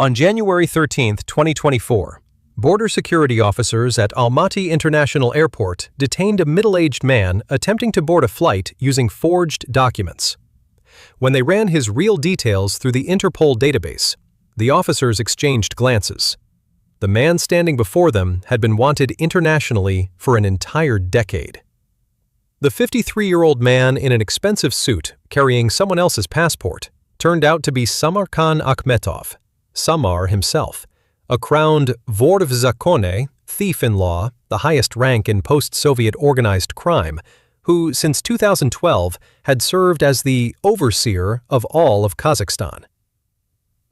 On January 13, 2024, border security officers at Almaty International Airport detained a middle-aged man attempting to board a flight using forged documents. When they ran his real details through the Interpol database, the officers exchanged glances. The man standing before them had been wanted internationally for an entire decade. The 53-year-old man in an expensive suit carrying someone else's passport turned out to be Samarkan Akhmetov, Samar himself, a crowned ward of zakone, thief-in-law, the highest rank in post-Soviet organized crime, who, since 2012, had served as the overseer of all of Kazakhstan.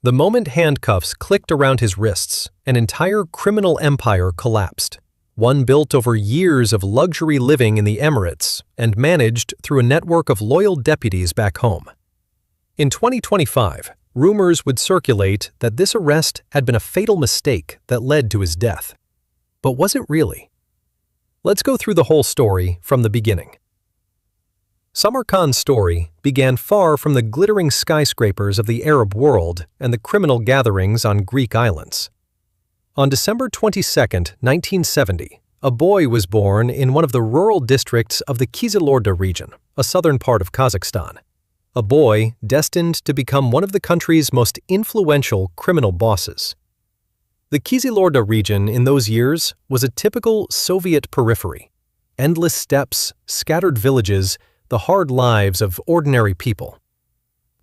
The moment handcuffs clicked around his wrists, an entire criminal empire collapsed, one built over years of luxury living in the Emirates and managed through a network of loyal deputies back home. In 2025, rumors would circulate that this arrest had been a fatal mistake that led to his death. But was it really? Let's go through the whole story from the beginning. Samarkan's story began far from the glittering skyscrapers of the Arab world and the criminal gatherings on Greek islands. On December 22, 1970, a boy was born in one of the rural districts of the Kyzylorda region, a southern part of Kazakhstan. A boy destined to become one of the country's most influential criminal bosses. The Kyzylorda region in those years was a typical Soviet periphery. Endless steppes, scattered villages, the hard lives of ordinary people.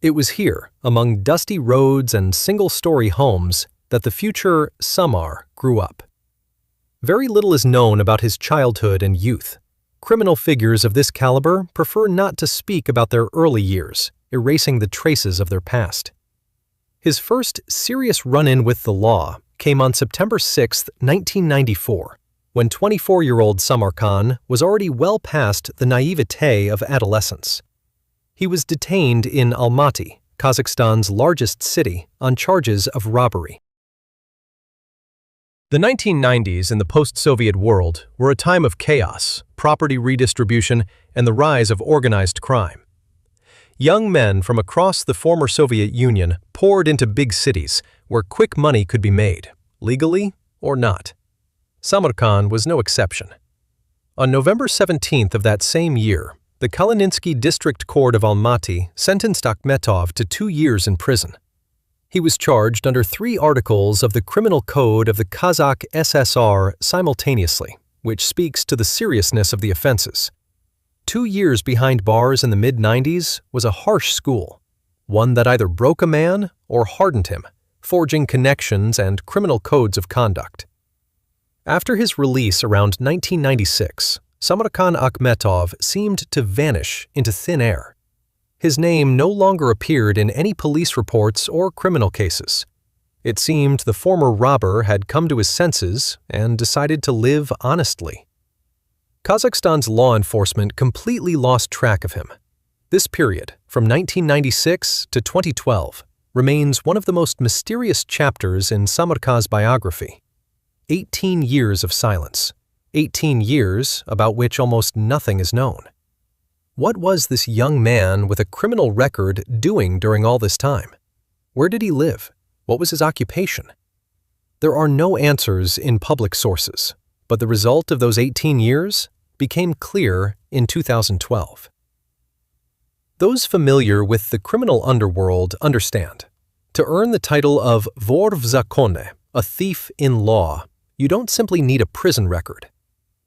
It was here, among dusty roads and single-story homes, that the future Samar grew up. Very little is known about his childhood and youth. Criminal figures of this caliber prefer not to speak about their early years, erasing the traces of their past. His first serious run-in with the law came on September 6, 1994, when 24-year-old Samarkan was already well past the naivete of adolescence. He was detained in Almaty, Kazakhstan's largest city, on charges of robbery. The 1990s in the post-Soviet world were a time of chaos, property redistribution, and the rise of organized crime. Young men from across the former Soviet Union poured into big cities where quick money could be made, legally or not. Samarkan was no exception. On November 17th of that same year, the Kalininsky District Court of Almaty sentenced Akhmetov to 2 years in prison. He was charged under 3 articles of the Criminal Code of the Kazakh SSR simultaneously, which speaks to the seriousness of the offenses. 2 years behind bars in the mid-90s was a harsh school, one that either broke a man or hardened him, forging connections and criminal codes of conduct. After his release around 1996, Samarkan Akhmetov seemed to vanish into thin air. His name no longer appeared in any police reports or criminal cases. It seemed the former robber had come to his senses and decided to live honestly. Kazakhstan's law enforcement completely lost track of him. This period, from 1996 to 2012, remains one of the most mysterious chapters in Samarkan's biography. 18 years of silence. 18 years about which almost nothing is known. What was this young man with a criminal record doing during all this time? Where did he live? What was his occupation? There are no answers in public sources, but the result of those 18 years became clear in 2012. Those familiar with the criminal underworld understand. To earn the title of wor v zakone, a thief in law, you don't simply need a prison record.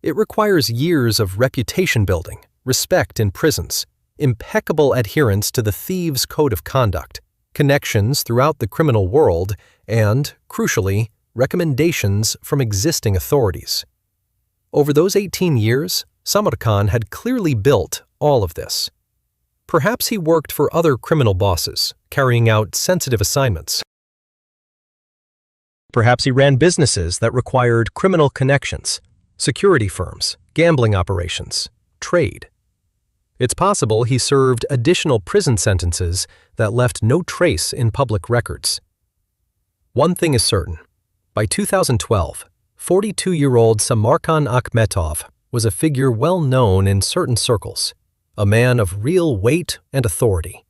It requires years of reputation building, respect in prisons, impeccable adherence to the thieves' code of conduct, connections throughout the criminal world, and, crucially, recommendations from existing authorities. Over those 18 years, Samarkan had clearly built all of this. Perhaps he worked for other criminal bosses, carrying out sensitive assignments. Perhaps he ran businesses that required criminal connections, security firms, gambling operations, trade. It's possible he served additional prison sentences that left no trace in public records. One thing is certain. By 2012, 42-year-old Samarkan Akhmetov was a figure well known in certain circles, a man of real weight and authority.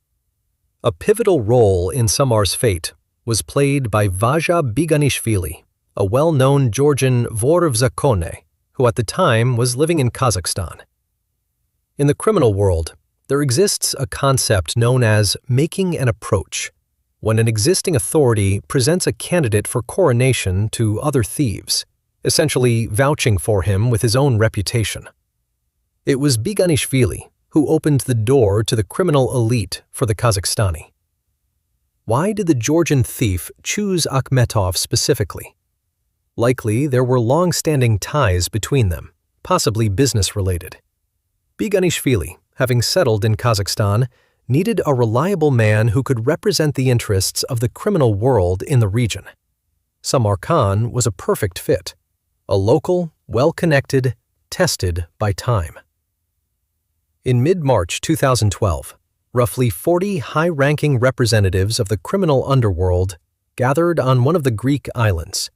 A pivotal role in Samar's fate was played by Vaja Biganishvili, a well-known Georgian vor of zakone, who at the time was living in Kazakhstan. In the criminal world, there exists a concept known as making an approach, when an existing authority presents a candidate for coronation to other thieves, essentially vouching for him with his own reputation. It was Biganishvili who opened the door to the criminal elite for the Kazakhstani. Why did the Georgian thief choose Akhmetov specifically? Likely there were long-standing ties between them, possibly business-related. Biganishvili, having settled in Kazakhstan, needed a reliable man who could represent the interests of the criminal world in the region. Samarkan was a perfect fit, a local, well-connected, tested by time. In mid-March 2012, roughly 40 high-ranking representatives of the criminal underworld gathered on one of the Greek islands.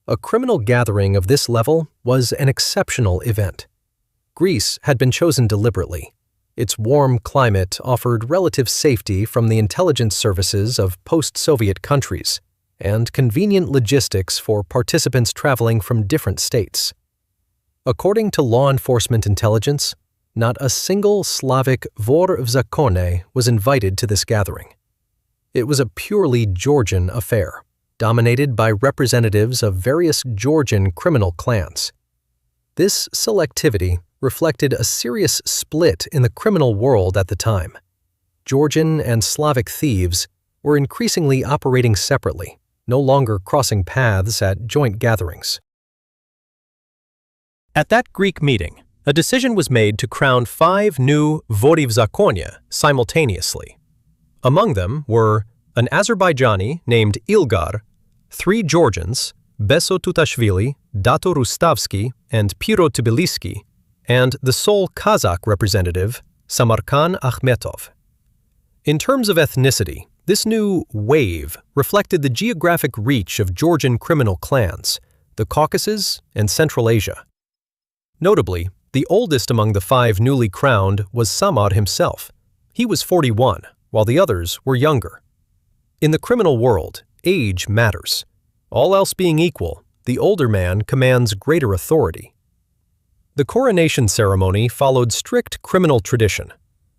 A criminal gathering of this level was an exceptional event. Greece had been chosen deliberately. Its warm climate offered relative safety from the intelligence services of post-Soviet countries and convenient logistics for participants traveling from different states. According to law enforcement intelligence, not a single Slavic vor of zakone was invited to this gathering. It was a purely Georgian affair, dominated by representatives of various Georgian criminal clans. This selectivity reflected a serious split in the criminal world at the time. Georgian and Slavic thieves were increasingly operating separately, no longer crossing paths at joint gatherings. At that Greek meeting, a decision was made to crown 5 new vori v zakonie simultaneously. Among them were an Azerbaijani named Ilgar, 3 Georgians, Beso Tutashvili, Dato Rustavsky, and Piro Tbilisi, and the sole Kazakh representative, Samarkan Akhmetov. In terms of ethnicity, this new wave reflected the geographic reach of Georgian criminal clans, the Caucasus, and Central Asia. Notably, the oldest among the 5 newly crowned was Samar himself. He was 41, while the others were younger. In the criminal world, age matters. All else being equal, the older man commands greater authority. The coronation ceremony followed strict criminal tradition.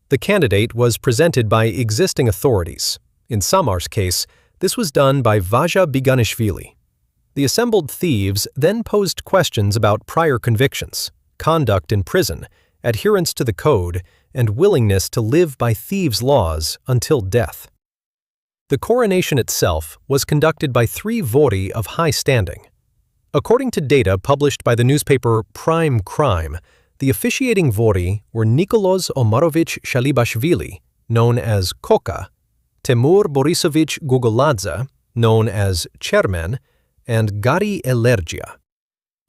The candidate was presented by existing authorities. In Samar's case, this was done by Vaja Biganishvili. The assembled thieves then posed questions about prior convictions, conduct in prison, adherence to the code, and willingness to live by thieves' laws until death. The coronation itself was conducted by 3 vori of high standing. According to data published by the newspaper Prime Crime, the officiating vori were Nicholas Omarovich Shalibashvili, known as Koka, Temur Borisovich Gugoladze, known as Chairman, and Gari Elergia.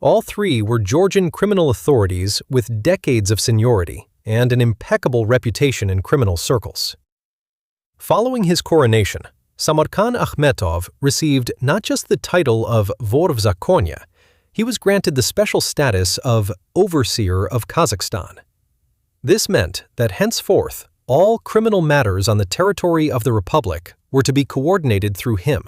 All 3 were Georgian criminal authorities with decades of seniority and an impeccable reputation in criminal circles. Following his coronation, Samarkan Akhmetov received not just the title of vor v zakonie, he was granted the special status of Overseer of Kazakhstan. This meant that henceforth, all criminal matters on the territory of the Republic were to be coordinated through him.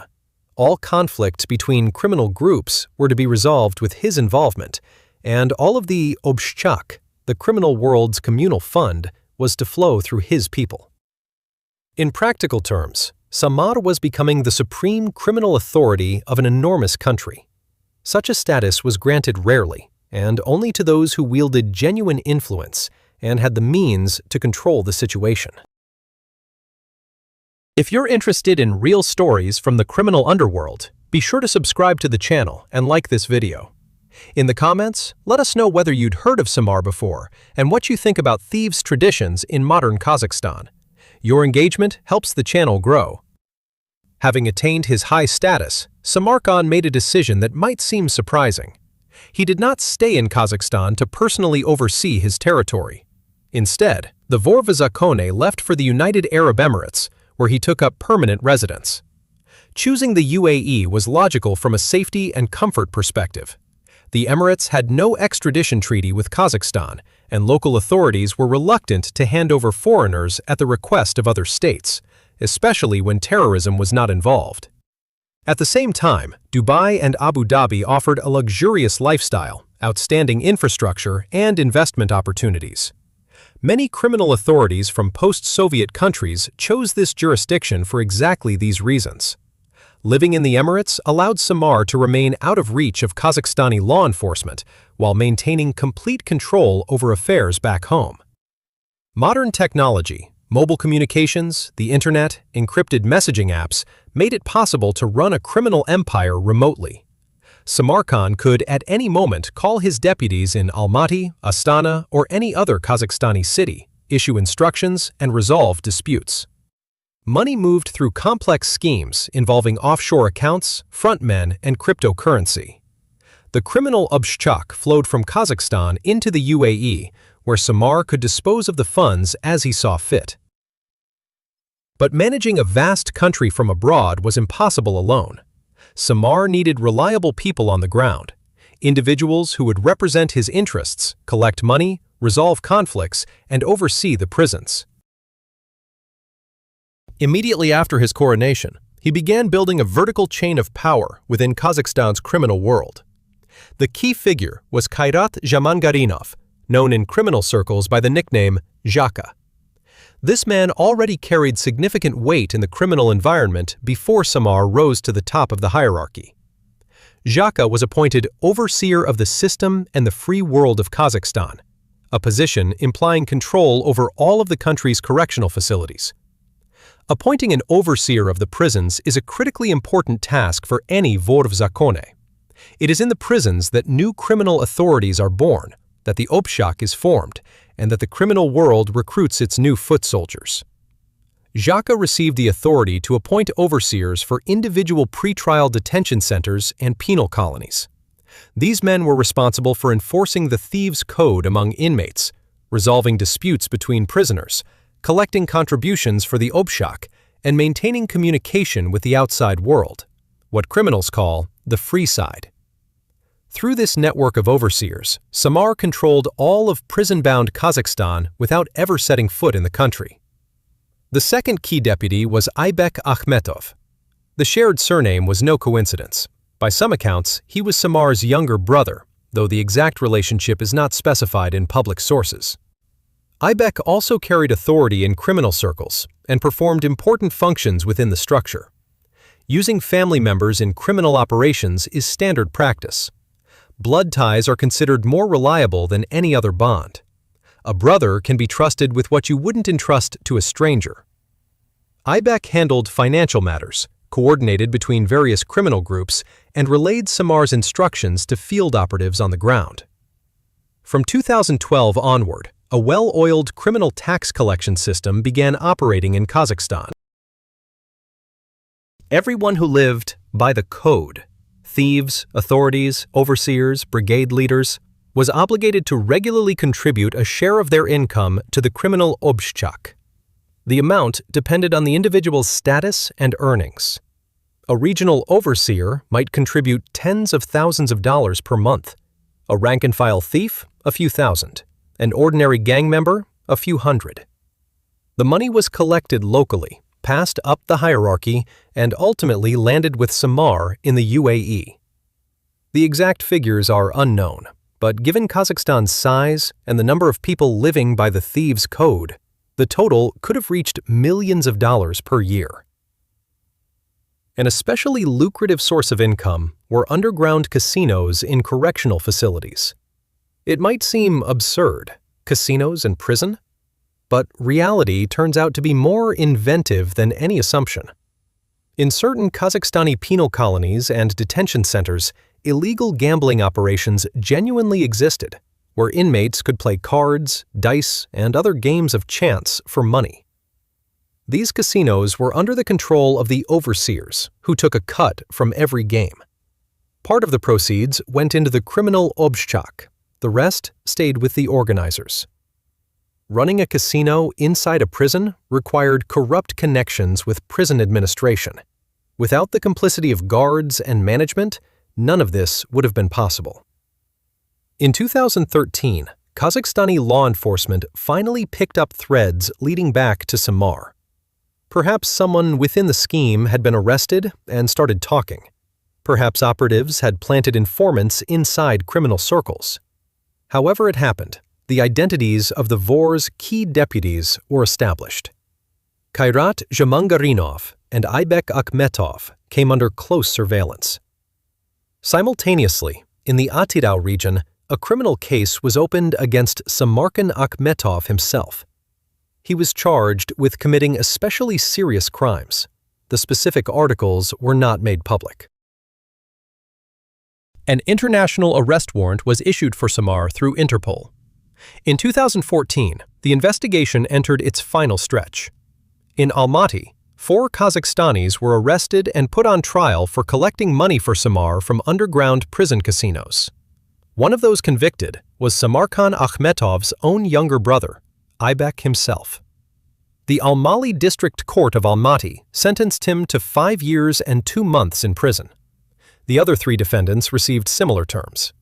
All conflicts between criminal groups were to be resolved with his involvement, and all of the obshchak, the criminal world's communal fund, was to flow through his people. In practical terms, Samar was becoming the supreme criminal authority of an enormous country. Such a status was granted rarely, and only to those who wielded genuine influence and had the means to control the situation. If you're interested in real stories from the criminal underworld, be sure to subscribe to the channel and like this video. In the comments, let us know whether you'd heard of Samar before and what you think about thieves' traditions in modern Kazakhstan. Your engagement helps the channel grow. Having attained his high status, Samarkan made a decision that might seem surprising. He did not stay in Kazakhstan to personally oversee his territory. Instead, the vor v zakonie left for the United Arab Emirates, where he took up permanent residence. Choosing the UAE was logical from a safety and comfort perspective. The Emirates had no extradition treaty with Kazakhstan, and local authorities were reluctant to hand over foreigners at the request of other states, especially when terrorism was not involved. At the same time, Dubai and Abu Dhabi offered a luxurious lifestyle, outstanding infrastructure, and investment opportunities. Many criminal authorities from post-Soviet countries chose this jurisdiction for exactly these reasons. Living in the Emirates allowed Samar to remain out of reach of Kazakhstani law enforcement while maintaining complete control over affairs back home. Modern technology, mobile communications, the internet, encrypted messaging apps made it possible to run a criminal empire remotely. Samarkan could at any moment call his deputies in Almaty, Astana, or any other Kazakhstani city, issue instructions, and resolve disputes. Money moved through complex schemes involving offshore accounts, frontmen, and cryptocurrency. The criminal obshchak flowed from Kazakhstan into the UAE, where Samar could dispose of the funds as he saw fit. But managing a vast country from abroad was impossible alone. Samar needed reliable people on the ground, individuals who would represent his interests, collect money, resolve conflicts, and oversee the prisons. Immediately after his coronation, he began building a vertical chain of power within Kazakhstan's criminal world. The key figure was Kairat Jamangarinov, known in criminal circles by the nickname Zaka. This man already carried significant weight in the criminal environment before Samar rose to the top of the hierarchy. Zaka was appointed overseer of the system and the free world of Kazakhstan, a position implying control over all of the country's correctional facilities. Appointing an overseer of the prisons is a critically important task for any vor v zakone. It is in the prisons that new criminal authorities are born, that the obshchak is formed, and that the criminal world recruits its new foot soldiers. Zaka received the authority to appoint overseers for individual pretrial detention centers and penal colonies. These men were responsible for enforcing the thieves' code among inmates, resolving disputes between prisoners, collecting contributions for the obshchak, and maintaining communication with the outside world, what criminals call the free side. Through this network of overseers, Samar controlled all of prison-bound Kazakhstan without ever setting foot in the country. The second key deputy was Samarkan Akhmetov. The shared surname was no coincidence. By some accounts, he was Samar's younger brother, though the exact relationship is not specified in public sources. Samarkan also carried authority in criminal circles and performed important functions within the structure. Using family members in criminal operations is standard practice. Blood ties are considered more reliable than any other bond. A brother can be trusted with what you wouldn't entrust to a stranger. Samarkan handled financial matters, coordinated between various criminal groups, and relayed Samar's instructions to field operatives on the ground. From 2012 onward, a well-oiled criminal tax collection system began operating in Kazakhstan. Everyone who lived by the code, thieves, authorities, overseers, brigade leaders, was obligated to regularly contribute a share of their income to the criminal obshchak. The amount depended on the individual's status and earnings. A regional overseer might contribute tens of thousands of dollars per month, a rank-and-file thief, a few thousand, an ordinary gang member, a few hundred. The money was collected locally, passed up the hierarchy, and ultimately landed with Samar in the UAE. The exact figures are unknown, but given Kazakhstan's size and the number of people living by the thieves' code, the total could have reached millions of dollars per year. An especially lucrative source of income were underground casinos in correctional facilities. It might seem absurd, casinos in prison? But reality turns out to be more inventive than any assumption. In certain Kazakhstani penal colonies and detention centers, illegal gambling operations genuinely existed, where inmates could play cards, dice, and other games of chance for money. These casinos were under the control of the overseers, who took a cut from every game. Part of the proceeds went into the criminal obshchak, the rest stayed with the organizers. Running a casino inside a prison required corrupt connections with prison administration. Without the complicity of guards and management, none of this would have been possible. In 2013, Kazakhstani law enforcement finally picked up threads leading back to Samar. Perhaps someone within the scheme had been arrested and started talking. Perhaps operatives had planted informants inside criminal circles. However it happened, the identities of the VOR's key deputies were established. Kairat Zhamangarinov and Aybek Akhmetov came under close surveillance. Simultaneously, in the Atyrau region, a criminal case was opened against Samarkan Akhmetov himself. He was charged with committing especially serious crimes. The specific articles were not made public. An international arrest warrant was issued for Samar through Interpol. In 2014, the investigation entered its final stretch. In Almaty, 4 Kazakhstanis were arrested and put on trial for collecting money for Samar from underground prison casinos. One of those convicted was Samarkan Akhmetov's own younger brother, Aybek himself. The Almaty District Court of Almaty sentenced him to 5 years and 2 months in prison. The other 3 defendants received similar terms.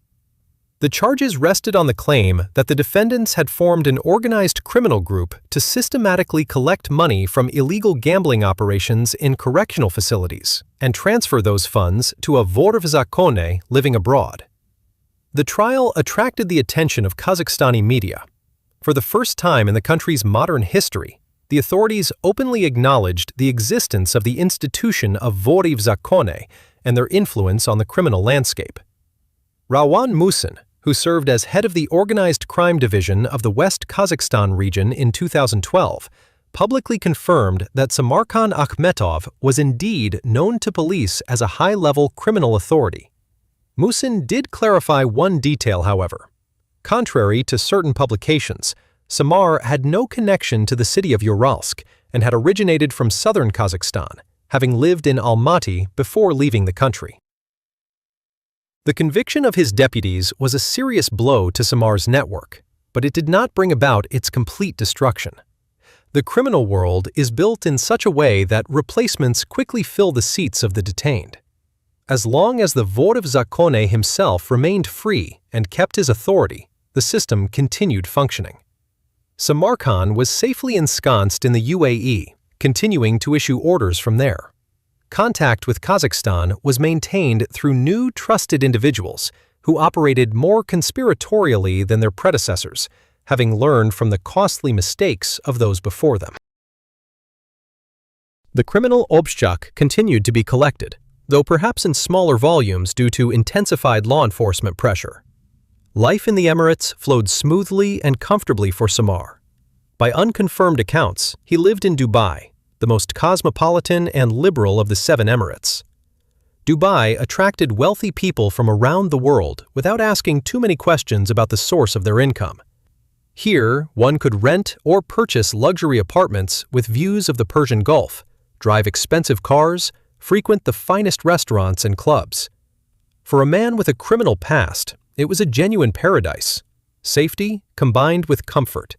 The charges rested on the claim that the defendants had formed an organized criminal group to systematically collect money from illegal gambling operations in correctional facilities and transfer those funds to a vor v zakone living abroad. The trial attracted the attention of Kazakhstani media. For the first time in the country's modern history, the authorities openly acknowledged the existence of the institution of vori v zakone and their influence on the criminal landscape. Rawan Musin, who served as head of the Organized Crime Division of the West Kazakhstan region in 2012, publicly confirmed that Samarkan Akhmetov was indeed known to police as a high-level criminal authority. Musin did clarify one detail, however. Contrary to certain publications, Samar had no connection to the city of Uralsk and had originated from southern Kazakhstan, having lived in Almaty before leaving the country. The conviction of his deputies was a serious blow to Samar's network, but it did not bring about its complete destruction. The criminal world is built in such a way that replacements quickly fill the seats of the detained. As long as the vor v zakone himself remained free and kept his authority, the system continued functioning. Samarkan was safely ensconced in the UAE, continuing to issue orders from there. Contact with Kazakhstan was maintained through new trusted individuals who operated more conspiratorially than their predecessors, having learned from the costly mistakes of those before them. The criminal obshchak continued to be collected, though perhaps in smaller volumes due to intensified law enforcement pressure. Life in the Emirates flowed smoothly and comfortably for Samar. By unconfirmed accounts, he lived in Dubai, the most cosmopolitan and liberal of the 7 Emirates. Dubai attracted wealthy people from around the world without asking too many questions about the source of their income. Here, one could rent or purchase luxury apartments with views of the Persian Gulf, drive expensive cars, frequent the finest restaurants and clubs. For a man with a criminal past, it was a genuine paradise, safety combined with comfort.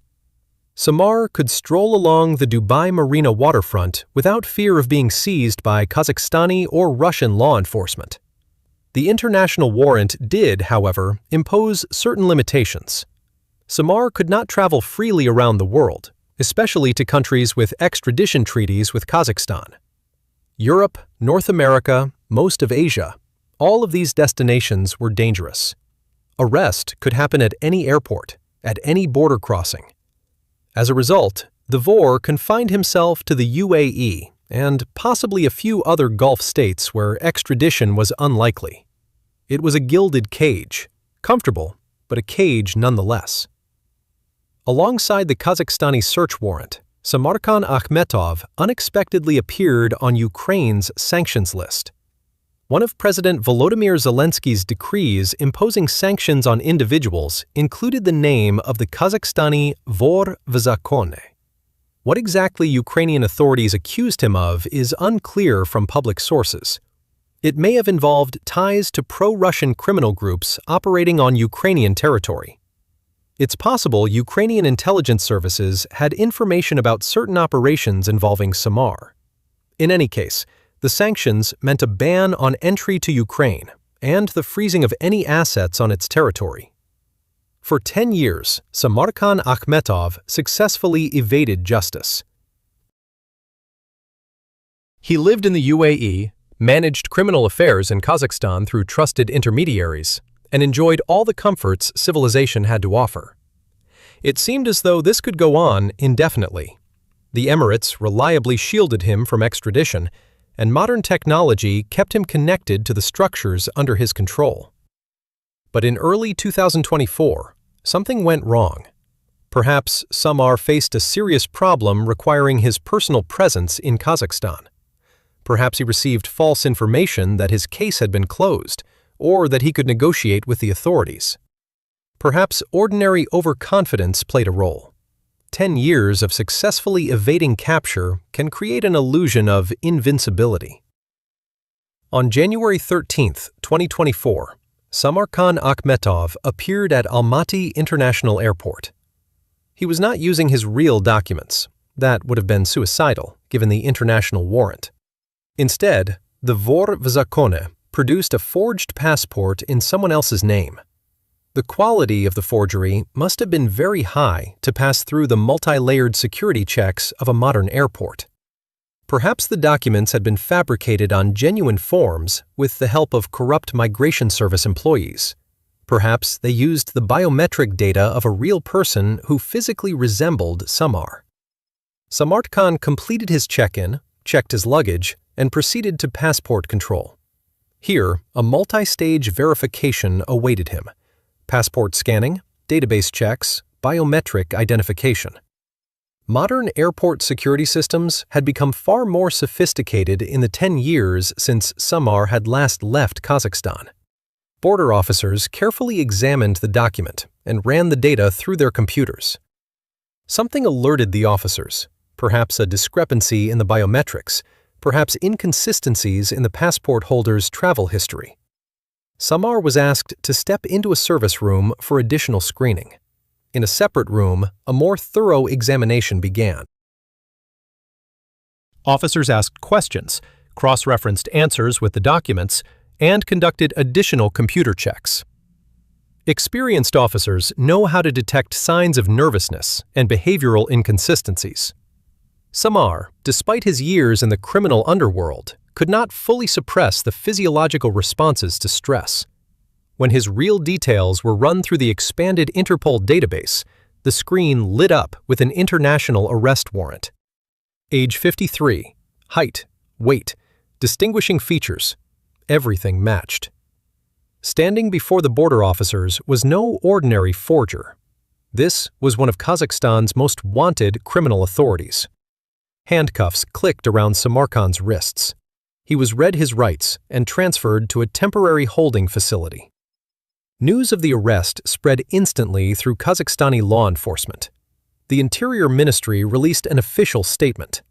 Samar could stroll along the Dubai Marina waterfront without fear of being seized by Kazakhstani or Russian law enforcement. The international warrant did, however, impose certain limitations. Samar could not travel freely around the world, especially to countries with extradition treaties with Kazakhstan. Europe, North America, most of Asia, all of these destinations were dangerous. Arrest could happen at any airport, at any border crossing. As a result, the VOR confined himself to the UAE and possibly a few other Gulf states where extradition was unlikely. It was a gilded cage, comfortable, but a cage nonetheless. Alongside the Kazakhstani search warrant, Samarkan Akhmetov unexpectedly appeared on Ukraine's sanctions list. One of President Volodymyr Zelensky's decrees imposing sanctions on individuals included the name of the Kazakhstani vor v zakone. What exactly Ukrainian authorities accused him of is unclear from public sources. It may have involved ties to pro-Russian criminal groups operating on Ukrainian territory. It's possible Ukrainian intelligence services had information about certain operations involving Samar. In any case, the sanctions meant a ban on entry to Ukraine and the freezing of any assets on its territory. For 10 years, Samarkan Akhmetov successfully evaded justice. He lived in the UAE, managed criminal affairs in Kazakhstan through trusted intermediaries, and enjoyed all the comforts civilization had to offer. It seemed as though this could go on indefinitely. The Emirates reliably shielded him from extradition, and modern technology kept him connected to the structures under his control. But in early 2024, something went wrong. Perhaps Samar faced a serious problem requiring his personal presence in Kazakhstan. Perhaps he received false information that his case had been closed, or that he could negotiate with the authorities. Perhaps ordinary overconfidence played a role. 10 years of successfully evading capture can create an illusion of invincibility. On January 13, 2024, Samarkan Akhmetov appeared at Almaty International Airport. He was not using his real documents. That would have been suicidal, given the international warrant. Instead, the wor v zakone produced a forged passport in someone else's name. The quality of the forgery must have been very high to pass through the multi-layered security checks of a modern airport. Perhaps the documents had been fabricated on genuine forms with the help of corrupt migration service employees. Perhaps they used the biometric data of a real person who physically resembled Samar. Samarkan completed his check-in, checked his luggage, and proceeded to passport control. Here, a multi-stage verification awaited him. Passport scanning, database checks, biometric identification. Modern airport security systems had become far more sophisticated in the 10 years since Samar had last left Kazakhstan. Border officers carefully examined the document and ran the data through their computers. Something alerted the officers, perhaps a discrepancy in the biometrics, perhaps inconsistencies in the passport holder's travel history. Samar was asked to step into a service room for additional screening. In a separate room, a more thorough examination began. Officers asked questions, cross-referenced answers with the documents, and conducted additional computer checks. Experienced officers know how to detect signs of nervousness and behavioral inconsistencies. Samar, despite his years in the criminal underworld, could not fully suppress the physiological responses to stress. When his real details were run through the expanded Interpol database, the screen lit up with an international arrest warrant. Age 53, height, weight, distinguishing features, everything matched. Standing before the border officers was no ordinary forger. This was one of Kazakhstan's most wanted criminal authorities. Handcuffs clicked around Samarkan's wrists. He was read his rights and transferred to a temporary holding facility. News of the arrest spread instantly through Kazakhstani law enforcement. The Interior Ministry released an official statement.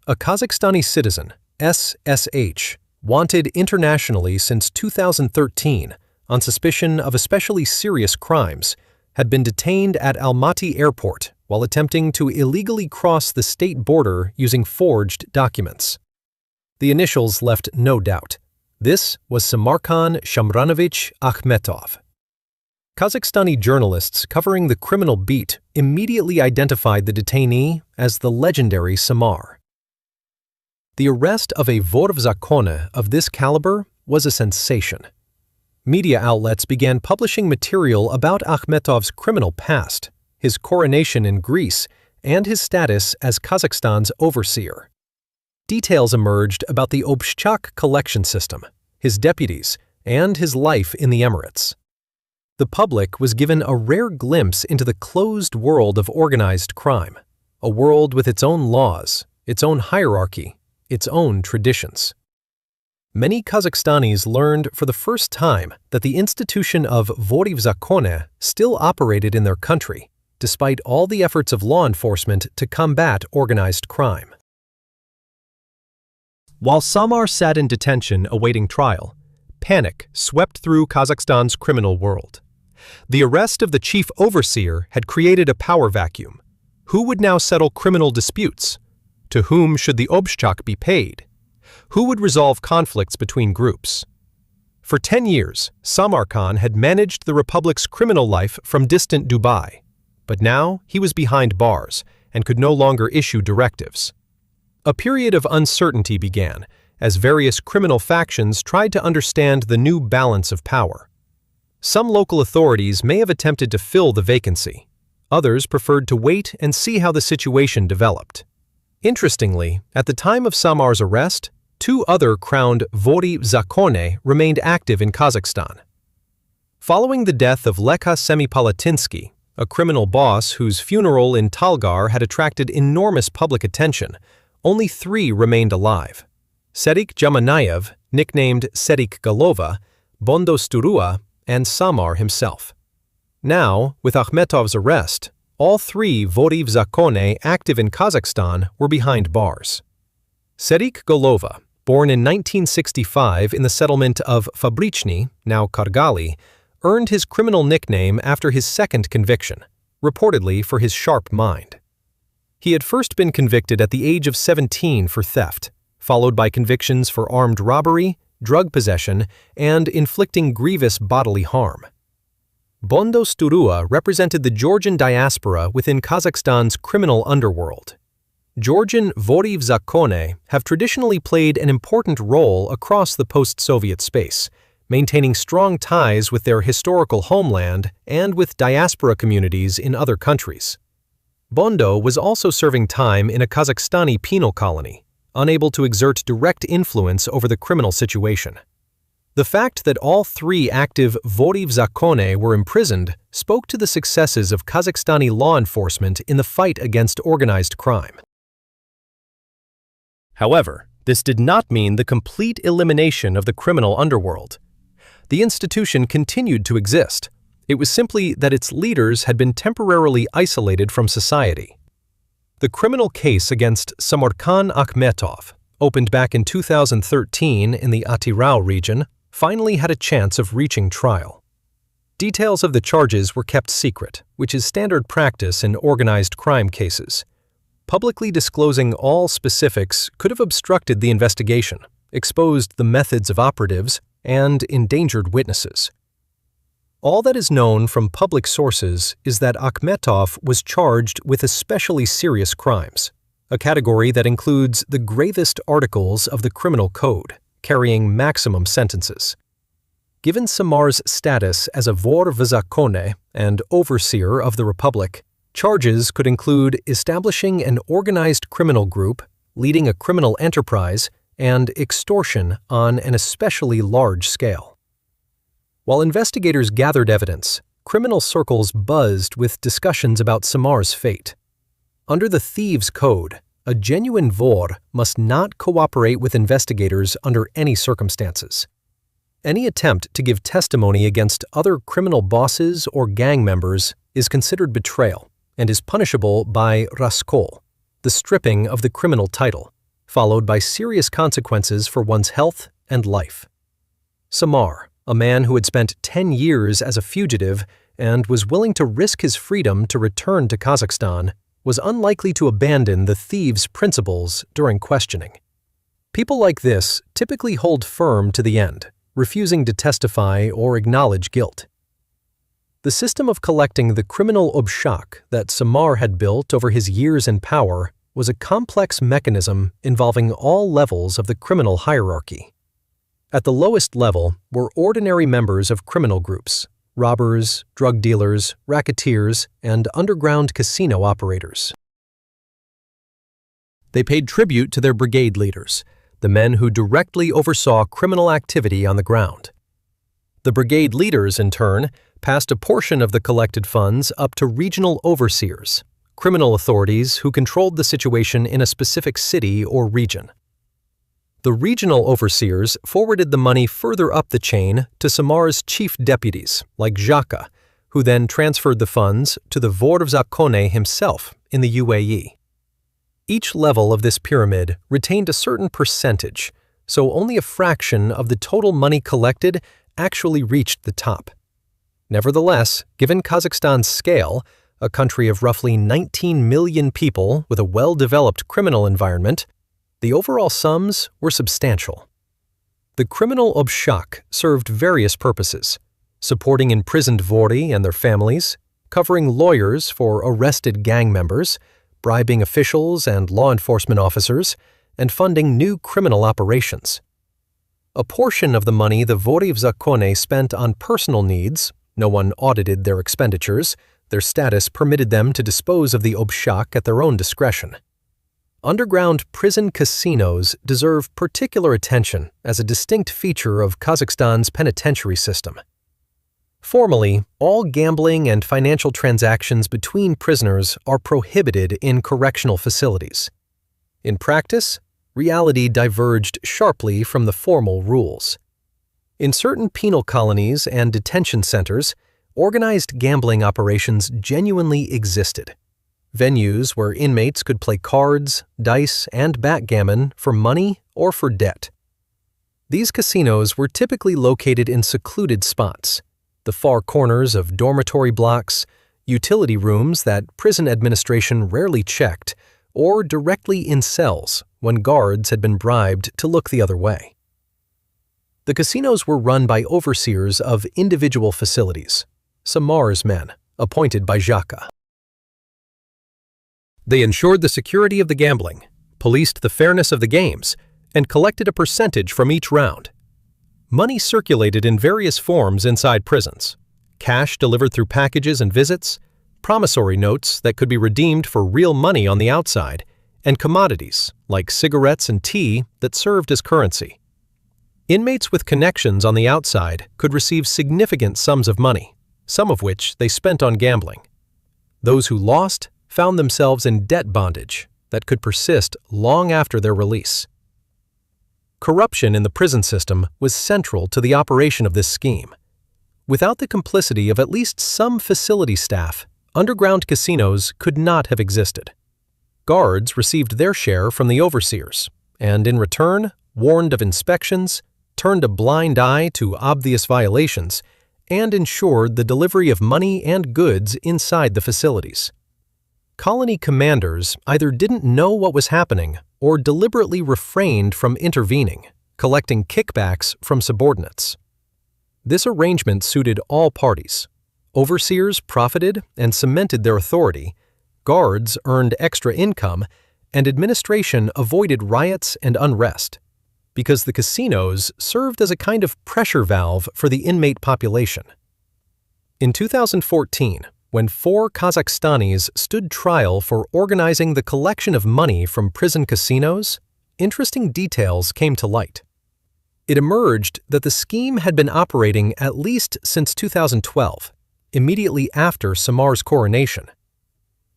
A Kazakhstani citizen, SSH, wanted internationally since 2013 on suspicion of especially serious crimes, had been detained at Almaty Airport while attempting to illegally cross the state border using forged documents. The initials left no doubt. This was Samarkan Akhmetov. Kazakhstani journalists covering the criminal beat immediately identified the detainee as the legendary Samar. The arrest of a wor v zakone of this caliber was a sensation. Media outlets began publishing material about Akhmetov's criminal past, his coronation in Greece, and his status as Kazakhstan's overseer. Details emerged about the Obshchak collection system, his deputies, and his life in the Emirates. The public was given a rare glimpse into the closed world of organized crime, a world with its own laws, its own hierarchy, its own traditions. Many Kazakhstanis learned for the first time that the institution of wor v zakone still operated in their country, despite all the efforts of law enforcement to combat organized crime. While Samar sat in detention awaiting trial, panic swept through Kazakhstan's criminal world. The arrest of the chief overseer had created a power vacuum. Who would now settle criminal disputes? To whom should the Obshchak be paid? Who would resolve conflicts between groups? For 10 years, Samarkan had managed the republic's criminal life from distant Dubai, but now he was behind bars and could no longer issue directives. A period of uncertainty began, as various criminal factions tried to understand the new balance of power. Some local authorities may have attempted to fill the vacancy. Others preferred to wait and see how the situation developed. Interestingly, at the time of Samar's arrest, 2 other crowned vori zakone remained active in Kazakhstan. Following the death of Lekha Semipalatinsky, a criminal boss whose funeral in Talgar had attracted enormous public attention, only 3 remained alive: Serik Jamanayev, nicknamed Serik Golova, Bondo Sturua, and Samar himself. Now, with Akhmetov's arrest, all 3 vori zakone active in Kazakhstan were behind bars. Serik Golova, born in 1965 in the settlement of Fabrichny, now Kargali, earned his criminal nickname after his second conviction, reportedly for his sharp mind. He had first been convicted at the age of 17 for theft, followed by convictions for armed robbery, drug possession, and inflicting grievous bodily harm. Bondo Sturua represented the Georgian diaspora within Kazakhstan's criminal underworld. Georgian vori zakone have traditionally played an important role across the post-Soviet space, maintaining strong ties with their historical homeland and with diaspora communities in other countries. Bondo was also serving time in a Kazakhstani penal colony, unable to exert direct influence over the criminal situation. The fact that all 3 active vori zakone were imprisoned spoke to the successes of Kazakhstani law enforcement in the fight against organized crime. However, this did not mean the complete elimination of the criminal underworld. The institution continued to exist. It was simply that its leaders had been temporarily isolated from society. The criminal case against Samarkan Akhmetov, opened back in 2013 in the Atirau region, finally had a chance of reaching trial. Details of the charges were kept secret, which is standard practice in organized crime cases. Publicly disclosing all specifics could have obstructed the investigation, exposed the methods of operatives, and endangered witnesses. All that is known from public sources is that Akhmetov was charged with especially serious crimes, a category that includes the gravest articles of the criminal code, carrying maximum sentences. Given Samar's status as a vor zakone and overseer of the Republic, charges could include establishing an organized criminal group, leading a criminal enterprise, and extortion on an especially large scale. While investigators gathered evidence, criminal circles buzzed with discussions about Samar's fate. Under the Thieves' Code, a genuine vor must not cooperate with investigators under any circumstances. Any attempt to give testimony against other criminal bosses or gang members is considered betrayal and is punishable by raskol, the stripping of the criminal title, followed by serious consequences for one's health and life. Samar, a man who had spent 10 years as a fugitive and was willing to risk his freedom to return to Kazakhstan, was unlikely to abandon the thieves' principles during questioning. People like this typically hold firm to the end, refusing to testify or acknowledge guilt. The system of collecting the criminal obshak that Samar had built over his years in power was a complex mechanism involving all levels of the criminal hierarchy. At the lowest level were ordinary members of criminal groups, robbers, drug dealers, racketeers, and underground casino operators. They paid tribute to their brigade leaders, the men who directly oversaw criminal activity on the ground. The brigade leaders, in turn, passed a portion of the collected funds up to regional overseers, criminal authorities who controlled the situation in a specific city or region. The regional overseers forwarded the money further up the chain to Samar's chief deputies, like Zhaka, who then transferred the funds to the vor zakone himself in the UAE. Each level of this pyramid retained a certain percentage, so only a fraction of the total money collected actually reached the top. Nevertheless, given Kazakhstan's scale, a country of roughly 19 million people with a well-developed criminal environment, the overall sums were substantial. The criminal obshak served various purposes: supporting imprisoned vori and their families, covering lawyers for arrested gang members, bribing officials and law enforcement officers, and funding new criminal operations. A portion of the money the vory of zakone spent on personal needs, no one audited their expenditures, their status permitted them to dispose of the obshak at their own discretion. Underground prison casinos deserve particular attention as a distinct feature of Kazakhstan's penitentiary system. Formally, all gambling and financial transactions between prisoners are prohibited in correctional facilities. In practice, reality diverged sharply from the formal rules. In certain penal colonies and detention centers, organized gambling operations genuinely existed. Venues where inmates could play cards, dice, and backgammon for money or for debt. These casinos were typically located in secluded spots, the far corners of dormitory blocks, utility rooms that prison administration rarely checked, or directly in cells when guards had been bribed to look the other way. The casinos were run by overseers of individual facilities, Samar's men, appointed by Zhaka. They ensured the security of the gambling, policed the fairness of the games, and collected a percentage from each round. Money circulated in various forms inside prisons: cash delivered through packages and visits, promissory notes that could be redeemed for real money on the outside, and commodities like cigarettes and tea that served as currency. Inmates with connections on the outside could receive significant sums of money, some of which they spent on gambling. Those who lost found themselves in debt bondage that could persist long after their release. Corruption in the prison system was central to the operation of this scheme. Without the complicity of at least some facility staff, underground casinos could not have existed. Guards received their share from the overseers, and in return, warned of inspections, turned a blind eye to obvious violations, and ensured the delivery of money and goods inside the facilities. Colony commanders either didn't know what was happening or deliberately refrained from intervening, collecting kickbacks from subordinates. This arrangement suited all parties. Overseers profited and cemented their authority, guards earned extra income, and administration avoided riots and unrest, because the casinos served as a kind of pressure valve for the inmate population. In 2014, when 4 Kazakhstanis stood trial for organizing the collection of money from prison casinos, interesting details came to light. It emerged that the scheme had been operating at least since 2012, immediately after Samar's coronation.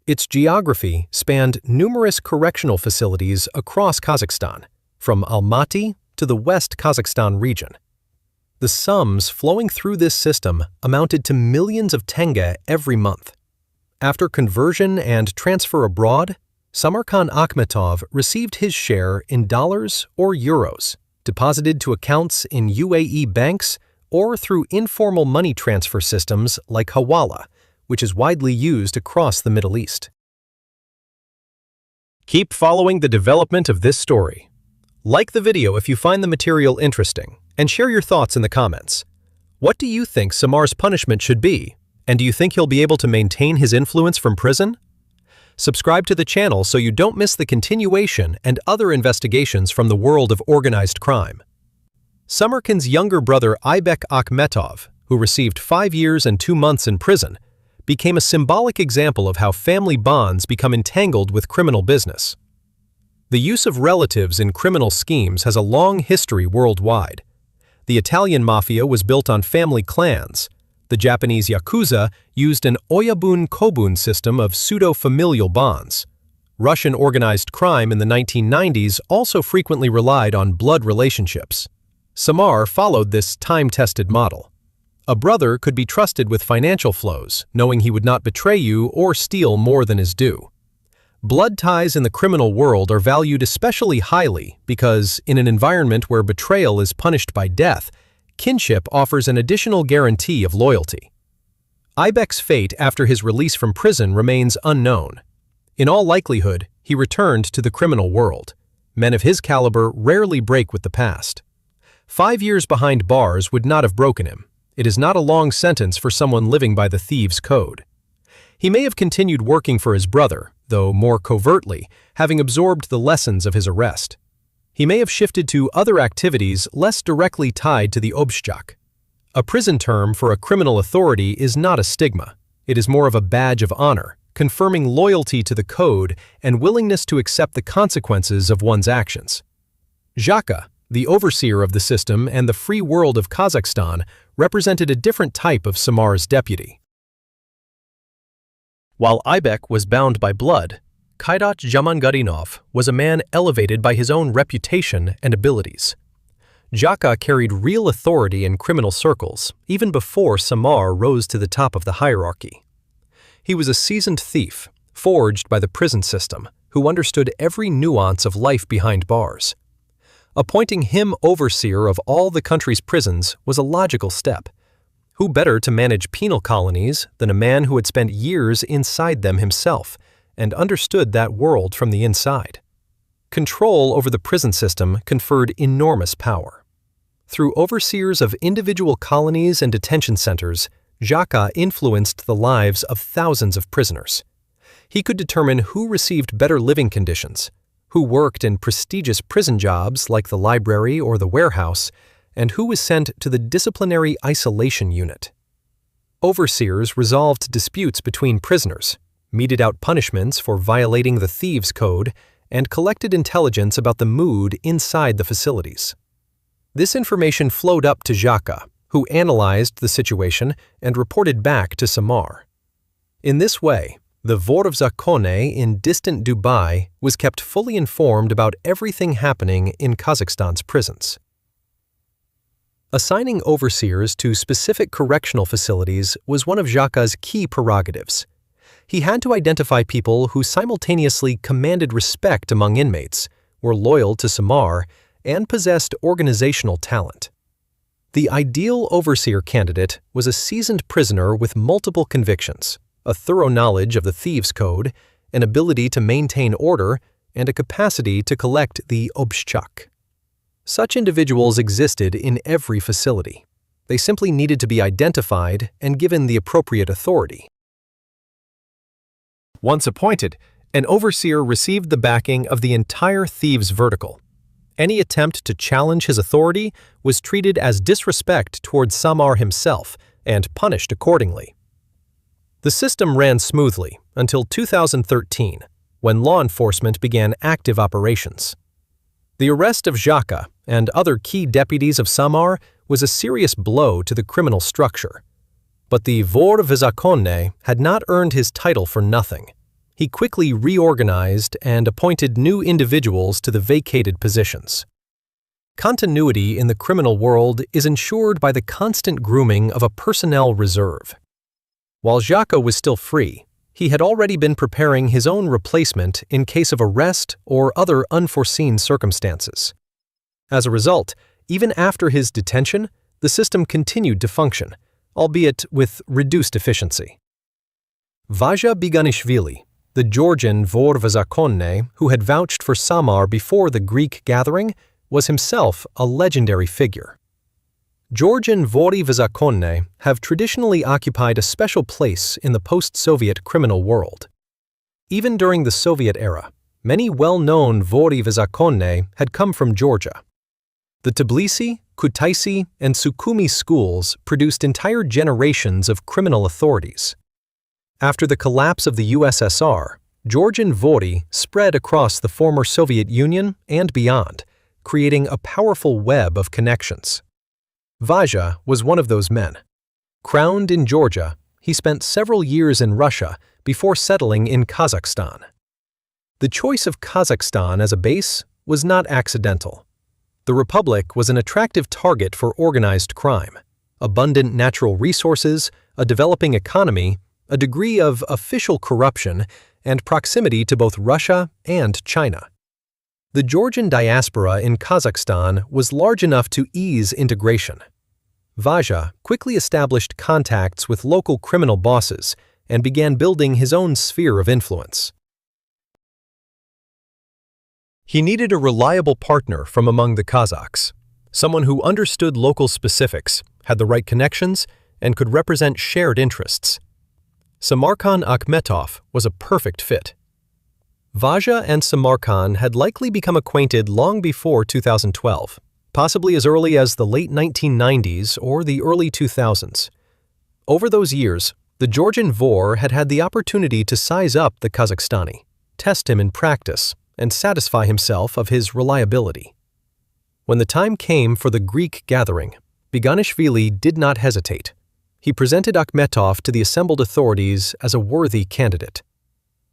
Its geography spanned numerous correctional facilities across Kazakhstan, from Almaty to the West Kazakhstan region. The sums flowing through this system amounted to millions of tenge every month. After conversion and transfer abroad, Samarkan Akhmetov received his share in dollars or euros, deposited to accounts in UAE banks or through informal money transfer systems like Hawala, which is widely used across the Middle East. Keep following the development of this story. Like the video if you find the material interesting, and share your thoughts in the comments. What do you think Samar's punishment should be, and do you think he'll be able to maintain his influence from prison? Subscribe to the channel so you don't miss the continuation and other investigations from the world of organized crime. Samarkan's younger brother Almaty Akhmetov, who received 5 years and 2 months in prison, became a symbolic example of how family bonds become entangled with criminal business. The use of relatives in criminal schemes has a long history worldwide. The Italian Mafia was built on family clans. The Japanese Yakuza used an oyabun-kobun system of pseudo-familial bonds. Russian organized crime in the 1990s also frequently relied on blood relationships. Samar followed this time-tested model. A brother could be trusted with financial flows, knowing he would not betray you or steal more than is due. Blood ties in the criminal world are valued especially highly because, in an environment where betrayal is punished by death, kinship offers an additional guarantee of loyalty. Aybek's fate after his release from prison remains unknown. In all likelihood, he returned to the criminal world. Men of his caliber rarely break with the past. 5 years behind bars would not have broken him. It is not a long sentence for someone living by the thieves' code. He may have continued working for his brother, though more covertly, having absorbed the lessons of his arrest. He may have shifted to other activities less directly tied to the obszak. A prison term for a criminal authority is not a stigma. It is more of a badge of honor, confirming loyalty to the code and willingness to accept the consequences of one's actions. Zhaka, the overseer of the system and the free world of Kazakhstan, represented a different type of Samar's deputy. While Aybek was bound by blood, Kaidat Jamangarinov was a man elevated by his own reputation and abilities. Zhaka carried real authority in criminal circles even before Samar rose to the top of the hierarchy. He was a seasoned thief, forged by the prison system, who understood every nuance of life behind bars. Appointing him overseer of all the country's prisons was a logical step. Who better to manage penal colonies than a man who had spent years inside them himself and understood that world from the inside? Control over the prison system conferred enormous power. Through overseers of individual colonies and detention centers, Zhaka influenced the lives of thousands of prisoners. He could determine who received better living conditions, who worked in prestigious prison jobs like the library or the warehouse, and who was sent to the disciplinary isolation unit. Overseers resolved disputes between prisoners, meted out punishments for violating the thieves' code, and collected intelligence about the mood inside the facilities. This information flowed up to Zhaka, who analyzed the situation and reported back to Samar. In this way, the Vor of Zakone in distant Dubai was kept fully informed about everything happening in Kazakhstan's prisons. Assigning overseers to specific correctional facilities was one of Zhaka's key prerogatives. He had to identify people who simultaneously commanded respect among inmates, were loyal to Samar, and possessed organizational talent. The ideal overseer candidate was a seasoned prisoner with multiple convictions, a thorough knowledge of the thieves' code, an ability to maintain order, and a capacity to collect the obszak. Such individuals existed in every facility. They simply needed to be identified and given the appropriate authority. Once appointed, an overseer received the backing of the entire thieves' vertical. Any attempt to challenge his authority was treated as disrespect towards Samar himself and punished accordingly. The system ran smoothly until 2013, when law enforcement began active operations. The arrest of Zhaka and other key deputies of Samar was a serious blow to the criminal structure. But the Vor of Zakone had not earned his title for nothing. He quickly reorganized and appointed new individuals to the vacated positions. Continuity in the criminal world is ensured by the constant grooming of a personnel reserve. While Zhaka was still free, he had already been preparing his own replacement in case of arrest or other unforeseen circumstances. As a result, even after his detention, the system continued to function, albeit with reduced efficiency. Vaja Biganishvili, the Georgian Vor of Zakone who had vouched for Samar before the Greek gathering, was himself a legendary figure. Georgian Vori of Zakone have traditionally occupied a special place in the post-Soviet criminal world. Even during the Soviet era, many well-known Vori of Zakone had come from Georgia. The Tbilisi, Kutaisi, and Sukhumi schools produced entire generations of criminal authorities. After the collapse of the USSR, Georgian Vori spread across the former Soviet Union and beyond, creating a powerful web of connections. Vaja was one of those men. Crowned in Georgia, he spent several years in Russia before settling in Kazakhstan. The choice of Kazakhstan as a base was not accidental. The republic was an attractive target for organized crime, abundant natural resources, a developing economy, a degree of official corruption, and proximity to both Russia and China. The Georgian diaspora in Kazakhstan was large enough to ease integration. Vaja quickly established contacts with local criminal bosses and began building his own sphere of influence. He needed a reliable partner from among the Kazakhs, someone who understood local specifics, had the right connections, and could represent shared interests. Samarkan Akhmetov was a perfect fit. Vaja and Samarkan had likely become acquainted long before 2012, possibly as early as the late 1990s or the early 2000s. Over those years, the Georgian Vor had had the opportunity to size up the Kazakhstani, test him in practice, and satisfy himself of his reliability. When the time came for the Greek gathering, Biganishvili did not hesitate. He presented Akhmetov to the assembled authorities as a worthy candidate.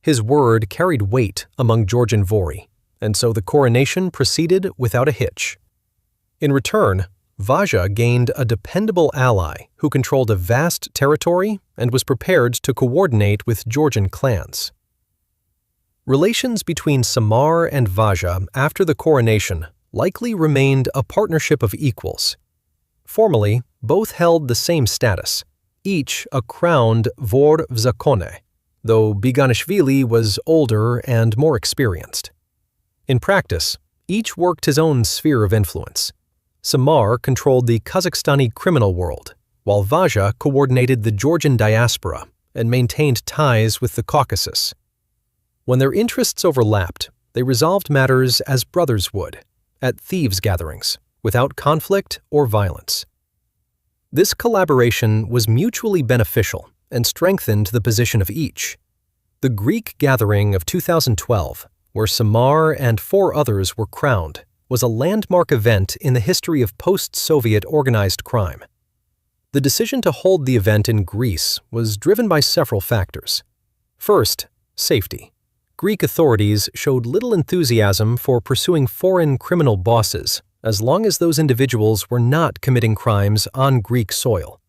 His word carried weight among Georgian Vori, and so the coronation proceeded without a hitch. In return, Vaja gained a dependable ally who controlled a vast territory and was prepared to coordinate with Georgian clans. Relations between Samar and Vaja after the coronation likely remained a partnership of equals. Formally, both held the same status, each a crowned vor v zakone, though Biganishvili was older and more experienced. In practice, each worked his own sphere of influence. Samar controlled the Kazakhstani criminal world, while Vaja coordinated the Georgian diaspora and maintained ties with the Caucasus. When their interests overlapped, they resolved matters as brothers would, at thieves' gatherings, without conflict or violence. This collaboration was mutually beneficial and strengthened the position of each. The Greek gathering of 2012, where Samar and 4 others were crowned, was a landmark event in the history of post-Soviet organized crime. The decision to hold the event in Greece was driven by several factors. First, safety. Greek authorities showed little enthusiasm for pursuing foreign criminal bosses as long as those individuals were not committing crimes on Greek soil.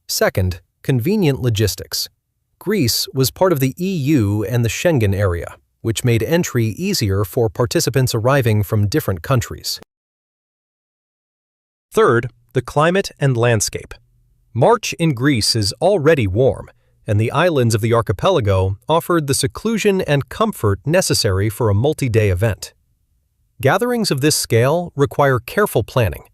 Second, convenient logistics. Greece was part of the EU and the Schengen area, which made entry easier for participants arriving from different countries. Third, the climate and landscape. March in Greece is already warm, and the islands of the archipelago offered the seclusion and comfort necessary for a multi-day event. Gatherings of this scale require careful planning.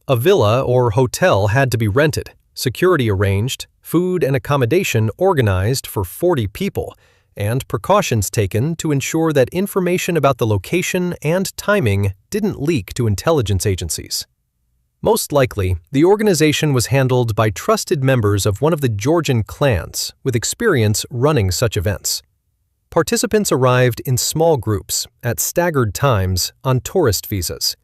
A villa or hotel had to be rented, security arranged, food and accommodation organized for 40 people, and precautions taken to ensure that information about the location and timing didn't leak to intelligence agencies. Most likely, the organization was handled by trusted members of one of the Georgian clans with experience running such events. Participants arrived in small groups at staggered times on tourist visas.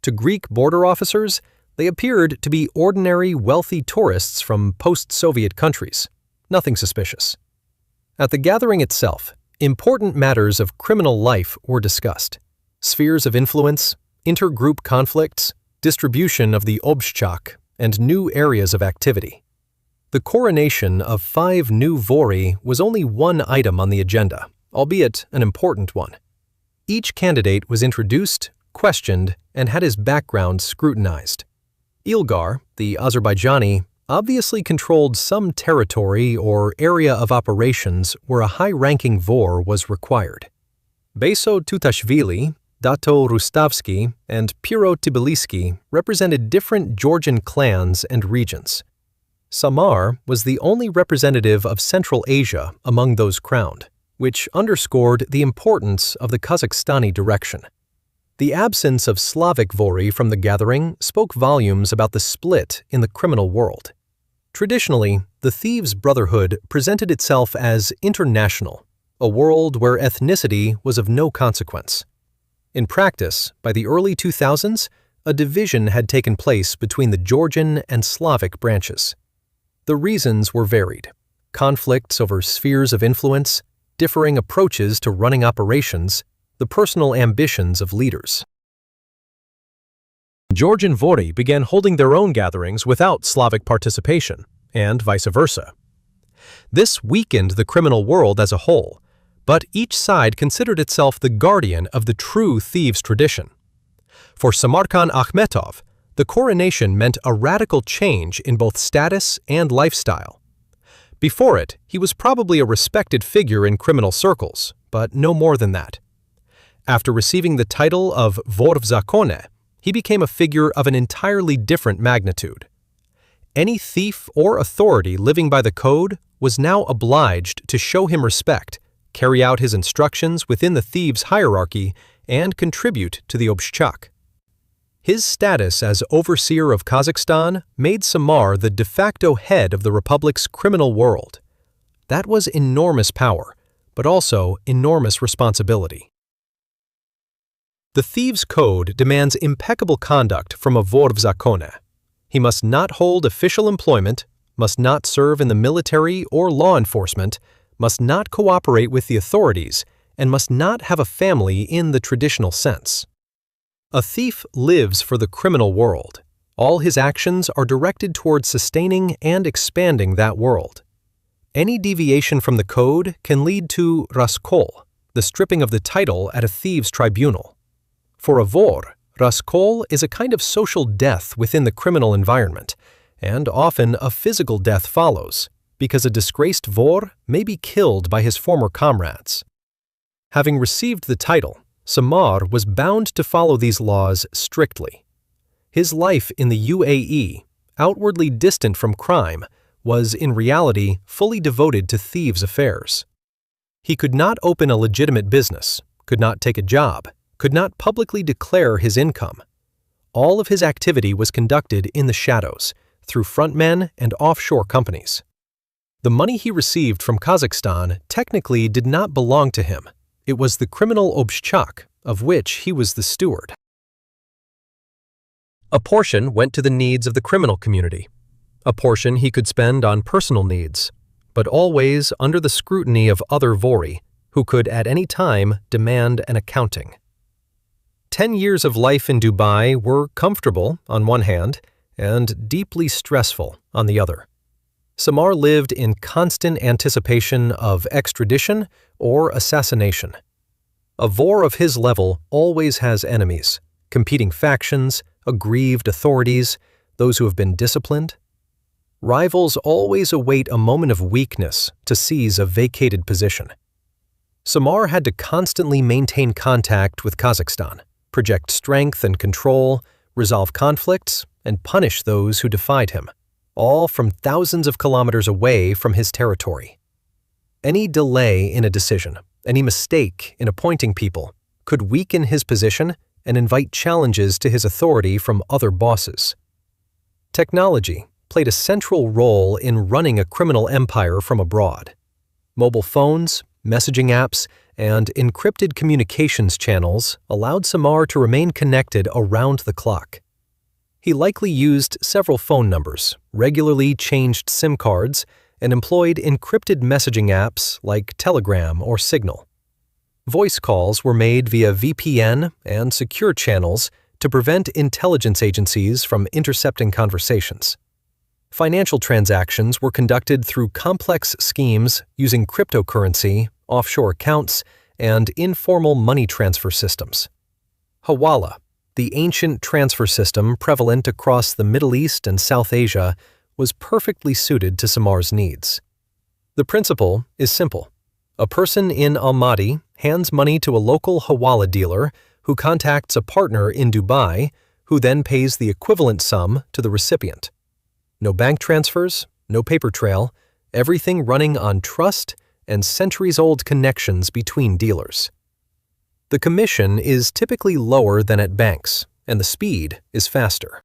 To Greek border officers, they appeared to be ordinary, wealthy tourists from post-Soviet countries. Nothing suspicious. At the gathering itself, important matters of criminal life were discussed. Spheres of influence, intergroup conflicts, distribution of the obshchak, and new areas of activity. The coronation of 5 new Vori was only one item on the agenda, albeit an important one. Each candidate was introduced, questioned, and had his background scrutinized. Ilgar, the Azerbaijani, obviously controlled some territory or area of operations where a high-ranking Vor was required. Beso Tutashvili, Dato Rustavsky, and Piro Tbilisi represented different Georgian clans and regions. Samar was the only representative of Central Asia among those crowned, which underscored the importance of the Kazakhstani direction. The absence of Slavic Vori from the gathering spoke volumes about the split in the criminal world. Traditionally, the Thieves' Brotherhood presented itself as international, a world where ethnicity was of no consequence. In practice, by the early 2000s, a division had taken place between the Georgian and Slavic branches. The reasons were varied: conflicts over spheres of influence, differing approaches to running operations, the personal ambitions of leaders. Georgian Vori began holding their own gatherings without Slavic participation, and vice versa. This weakened the criminal world as a whole, but each side considered itself the guardian of the true thieves' tradition. For Samarkan Akhmetov, the coronation meant a radical change in both status and lifestyle. Before it, he was probably a respected figure in criminal circles, but no more than that. After receiving the title of vor v zakone, he became a figure of an entirely different magnitude. Any thief or authority living by the code was now obliged to show him respect, carry out his instructions within the thieves' hierarchy, and contribute to the obshchak. His status as overseer of Kazakhstan made Samar the de facto head of the republic's criminal world. That was enormous power, but also enormous responsibility. The thieves' code demands impeccable conduct from a vor v zakone. He must not hold official employment, must not serve in the military or law enforcement, must not cooperate with the authorities, and must not have a family in the traditional sense. A thief lives for the criminal world. All his actions are directed towards sustaining and expanding that world. Any deviation from the code can lead to raskol, the stripping of the title at a thieves' tribunal. For a vor, raskol is a kind of social death within the criminal environment, and often a physical death follows, because a disgraced vor may be killed by his former comrades. Having received the title, Samar was bound to follow these laws strictly. His life in the UAE, outwardly distant from crime, was in reality fully devoted to thieves' affairs. He could not open a legitimate business, could not take a job, could not publicly declare his income. All of his activity was conducted in the shadows, through frontmen and offshore companies. The money he received from Kazakhstan technically did not belong to him. It was the criminal obshchak, of which he was the steward. A portion went to the needs of the criminal community. A portion he could spend on personal needs, but always under the scrutiny of other vori, who could at any time demand an accounting. 10 years of life in Dubai were comfortable on one hand and deeply stressful on the other. Samar lived in constant anticipation of extradition or assassination. A vor of his level always has enemies, competing factions, aggrieved authorities, those who have been disciplined. Rivals always await a moment of weakness to seize a vacated position. Samar had to constantly maintain contact with Kazakhstan, project strength and control, resolve conflicts, and punish those who defied him, all from thousands of kilometers away from his territory. Any delay in a decision, any mistake in appointing people, could weaken his position and invite challenges to his authority from other bosses. Technology played a central role in running a criminal empire from abroad. Mobile phones, messaging apps, and encrypted communications channels allowed Samar to remain connected around the clock. He likely used several phone numbers, regularly changed SIM cards, and employed encrypted messaging apps like Telegram or Signal. Voice calls were made via VPN and secure channels to prevent intelligence agencies from intercepting conversations. Financial transactions were conducted through complex schemes using cryptocurrency, offshore accounts, and informal money transfer systems. Hawala, the ancient transfer system prevalent across the Middle East and South Asia, was perfectly suited to Samar's needs. The principle is simple. A person in Almaty hands money to a local Hawala dealer who contacts a partner in Dubai, who then pays the equivalent sum to the recipient. No bank transfers, no paper trail, everything running on trust and centuries-old connections between dealers. The commission is typically lower than at banks, and the speed is faster.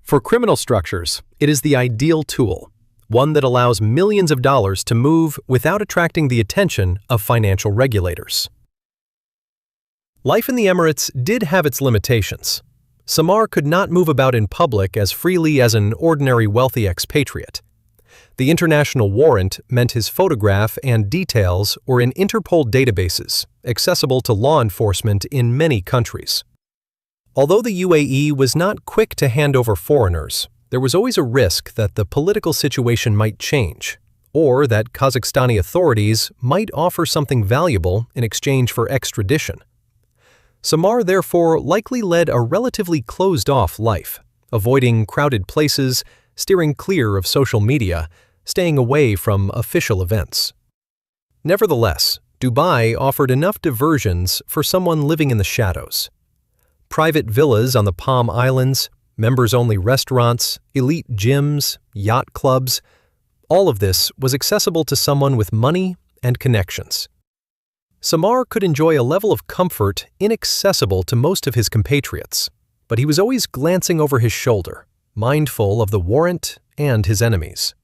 For criminal structures, it is the ideal tool, one that allows millions of dollars to move without attracting the attention of financial regulators. Life in the Emirates did have its limitations. Samar could not move about in public as freely as an ordinary wealthy expatriate. The international warrant meant his photograph and details were in Interpol databases, accessible to law enforcement in many countries. Although the UAE was not quick to hand over foreigners, there was always a risk that the political situation might change, or that Kazakhstani authorities might offer something valuable in exchange for extradition. Samar therefore likely led a relatively closed-off life, avoiding crowded places, steering clear of social media, staying away from official events. Nevertheless, Dubai offered enough diversions for someone living in the shadows. Private villas on the Palm Islands, members-only restaurants, elite gyms, yacht clubs, all of this was accessible to someone with money and connections. Samar could enjoy a level of comfort inaccessible to most of his compatriots, but he was always glancing over his shoulder, mindful of the warrant and his enemies.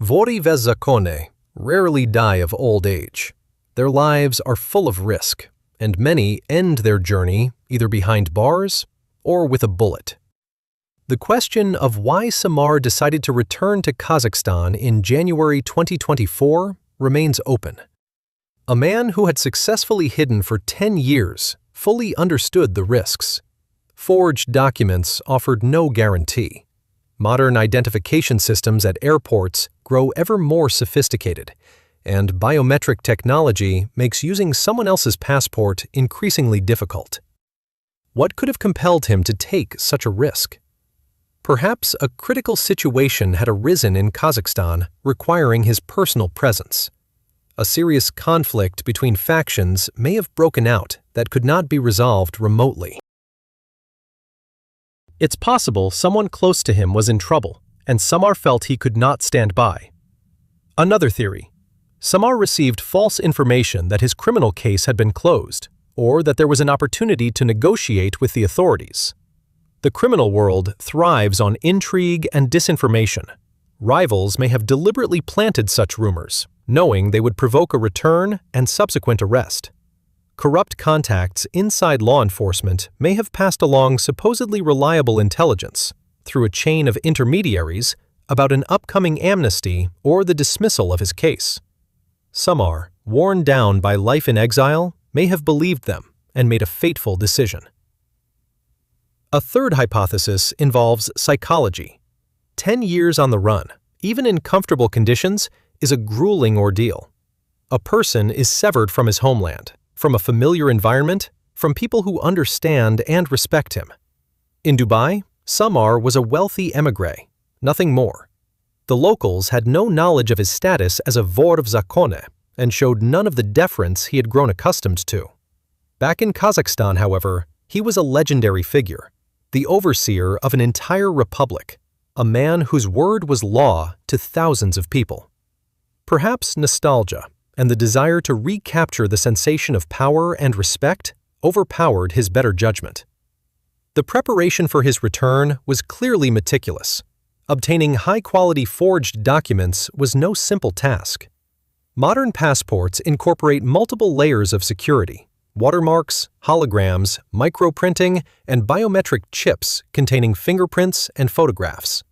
Vori bez zakone rarely die of old age. Their lives are full of risk, and many end their journey either behind bars or with a bullet. The question of why Samar decided to return to Kazakhstan in January 2024 remains open. A man who had successfully hidden for 10 years fully understood the risks. Forged documents offered no guarantee. Modern identification systems at airports grow ever more sophisticated, and biometric technology makes using someone else's passport increasingly difficult. What could have compelled him to take such a risk? Perhaps a critical situation had arisen in Kazakhstan requiring his personal presence. A serious conflict between factions may have broken out that could not be resolved remotely. It's possible someone close to him was in trouble, and Samar felt he could not stand by. Another theory. Samar received false information that his criminal case had been closed, or that there was an opportunity to negotiate with the authorities. The criminal world thrives on intrigue and disinformation. Rivals may have deliberately planted such rumors, knowing they would provoke a return and subsequent arrest. Corrupt contacts inside law enforcement may have passed along supposedly reliable intelligence through a chain of intermediaries about an upcoming amnesty or the dismissal of his case. Samar, worn down by life in exile, may have believed them and made a fateful decision. A third hypothesis involves psychology. 10 years on the run, even in comfortable conditions, is a grueling ordeal. A person is severed from his homeland, from a familiar environment, from people who understand and respect him. In Dubai, Samar was a wealthy émigré, nothing more. The locals had no knowledge of his status as a vor of zakone and showed none of the deference he had grown accustomed to. Back in Kazakhstan, however, he was a legendary figure, the overseer of an entire republic, a man whose word was law to thousands of people. Perhaps nostalgia and the desire to recapture the sensation of power and respect overpowered his better judgment. The preparation for his return was clearly meticulous. Obtaining high-quality forged documents was no simple task. Modern passports incorporate multiple layers of security: watermarks, holograms, microprinting, and biometric chips containing fingerprints and photographs.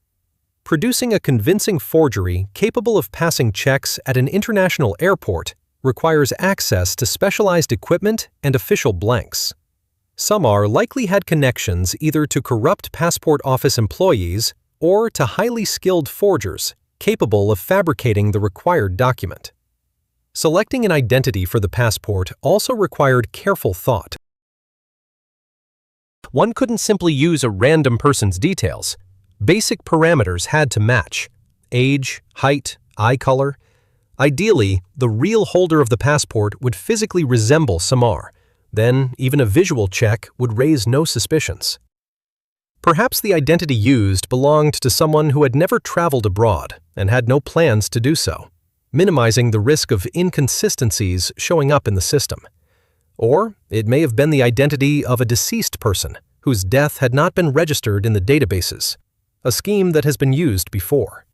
Producing a convincing forgery capable of passing checks at an international airport requires access to specialized equipment and official blanks. Samar likely had connections either to corrupt passport office employees or to highly skilled forgers capable of fabricating the required document. Selecting an identity for the passport also required careful thought. One couldn't simply use a random person's details. Basic parameters had to match: age, height, eye color. Ideally, the real holder of the passport would physically resemble Samar. Then, even a visual check would raise no suspicions. Perhaps the identity used belonged to someone who had never traveled abroad and had no plans to do so, minimizing the risk of inconsistencies showing up in the system. Or it may have been the identity of a deceased person whose death had not been registered in the databases, a scheme that has been used before.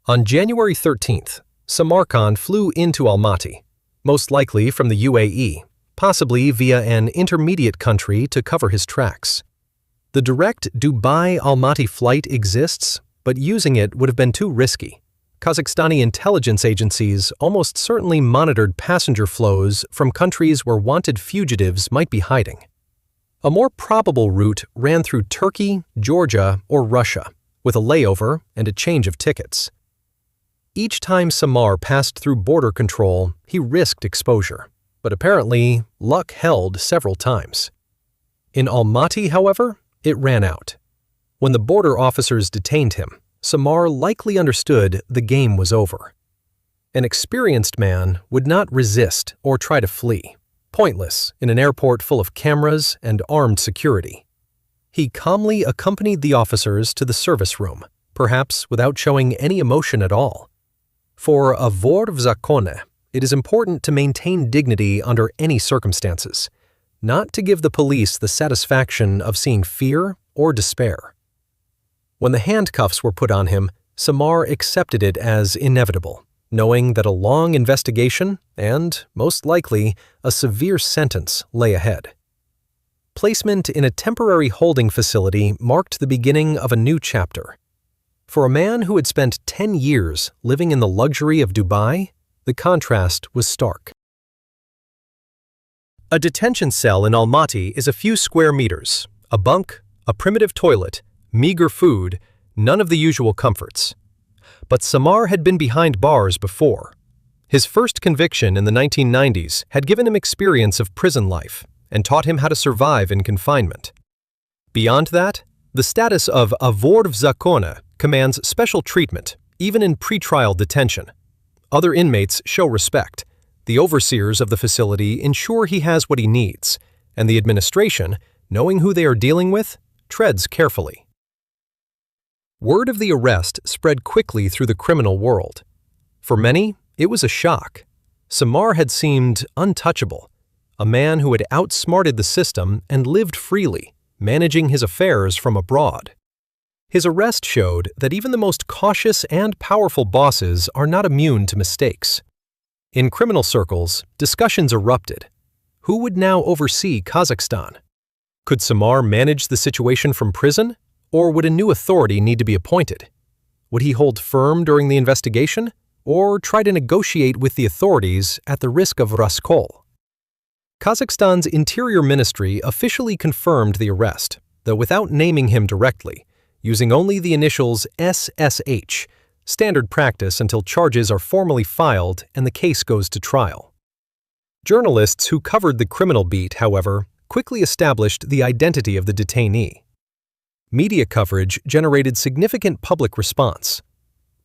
On January 13th, Samarkan flew into Almaty, most likely from the UAE, possibly via an intermediate country to cover his tracks. The direct Dubai-Almaty flight exists, but using it would have been too risky. Kazakhstani intelligence agencies almost certainly monitored passenger flows from countries where wanted fugitives might be hiding. A more probable route ran through Turkey, Georgia, or Russia, with a layover and a change of tickets. Each time Samar passed through border control, he risked exposure, but apparently luck held several times. In Almaty, however, it ran out. When the border officers detained him, Samar likely understood the game was over. An experienced man would not resist or try to flee, pointless in an airport full of cameras and armed security. He calmly accompanied the officers to the service room, perhaps without showing any emotion at all. For a wor v zakone, it is important to maintain dignity under any circumstances, not to give the police the satisfaction of seeing fear or despair. When the handcuffs were put on him, Samar accepted it as inevitable, knowing that a long investigation and, most likely, a severe sentence lay ahead. Placement in a temporary holding facility marked the beginning of a new chapter. For a man who had spent 10 years living in the luxury of Dubai, the contrast was stark. A detention cell in Almaty is a few square meters, a bunk, a primitive toilet, meager food, none of the usual comforts. But Samar had been behind bars before. His first conviction in the 1990s had given him experience of prison life and taught him how to survive in confinement. Beyond that, the status of a wor v zakone commands special treatment, even in pretrial detention. Other inmates show respect. The overseers of the facility ensure he has what he needs, and the administration, knowing who they are dealing with, treads carefully. Word of the arrest spread quickly through the criminal world. For many, it was a shock. Samar had seemed untouchable, a man who had outsmarted the system and lived freely, managing his affairs from abroad. His arrest showed that even the most cautious and powerful bosses are not immune to mistakes. In criminal circles, discussions erupted. Who would now oversee Kazakhstan? Could Samar manage the situation from prison, or would a new authority need to be appointed? Would he hold firm during the investigation, or try to negotiate with the authorities at the risk of raskol? Kazakhstan's Interior Ministry officially confirmed the arrest, though without naming him directly, using only the initials SSH, standard practice until charges are formally filed and the case goes to trial. Journalists who covered the criminal beat, however, quickly established the identity of the detainee. Media coverage generated significant public response.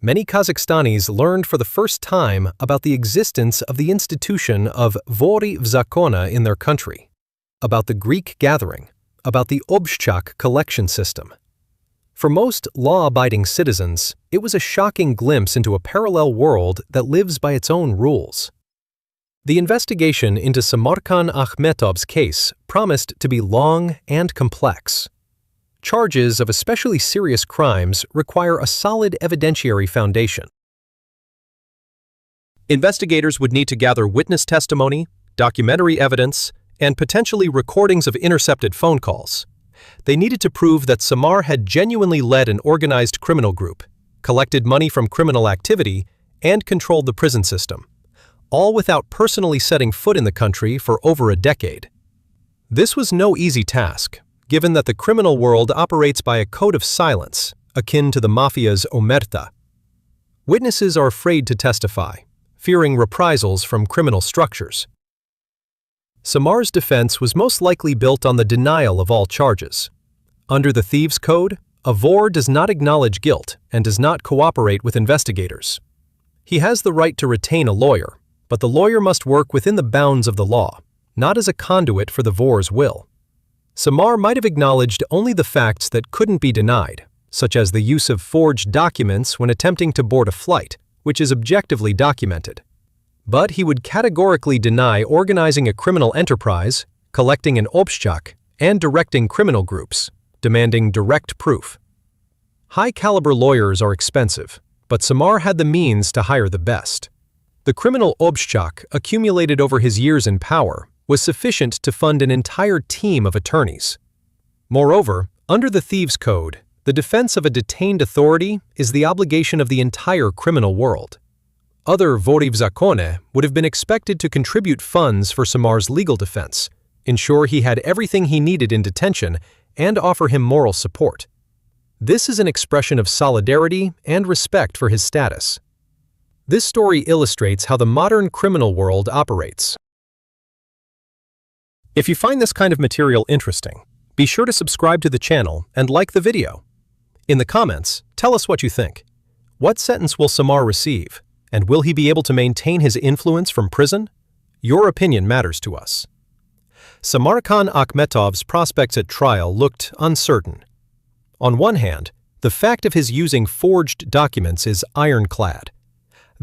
Many Kazakhstanis learned for the first time about the existence of the institution of vory v zakone in their country, about the Greek gathering, about the obshchak collection system. For most law-abiding citizens, it was a shocking glimpse into a parallel world that lives by its own rules. The investigation into Samarkan Akhmetov's case promised to be long and complex. Charges of especially serious crimes require a solid evidentiary foundation. Investigators would need to gather witness testimony, documentary evidence, and potentially recordings of intercepted phone calls. They needed to prove that Samar had genuinely led an organized criminal group, collected money from criminal activity, and controlled the prison system, all without personally setting foot in the country for over a decade. This was no easy task, given that the criminal world operates by a code of silence, akin to the Mafia's omerta. Witnesses are afraid to testify, fearing reprisals from criminal structures. Samar's defense was most likely built on the denial of all charges. Under the Thieves' Code, a wor does not acknowledge guilt and does not cooperate with investigators. He has the right to retain a lawyer, but the lawyer must work within the bounds of the law, not as a conduit for the wor's will. Samar might have acknowledged only the facts that couldn't be denied, such as the use of forged documents when attempting to board a flight, which is objectively documented. But he would categorically deny organizing a criminal enterprise, collecting an obshchak, and directing criminal groups, demanding direct proof. High-caliber lawyers are expensive, but Samar had the means to hire the best. The criminal obshchak accumulated over his years in power was sufficient to fund an entire team of attorneys. Moreover, under the Thieves' Code, the defense of a detained authority is the obligation of the entire criminal world. Other vory v zakone would have been expected to contribute funds for Samar's legal defense, ensure he had everything he needed in detention, and offer him moral support. This is an expression of solidarity and respect for his status. This story illustrates how the modern criminal world operates. If you find this kind of material interesting, be sure to subscribe to the channel and like the video. In the comments, tell us what you think. What sentence will Samar receive? And will he be able to maintain his influence from prison? Your opinion matters to us. Samarkan Akhmetov's prospects at trial looked uncertain. On one hand, the fact of his using forged documents is ironclad.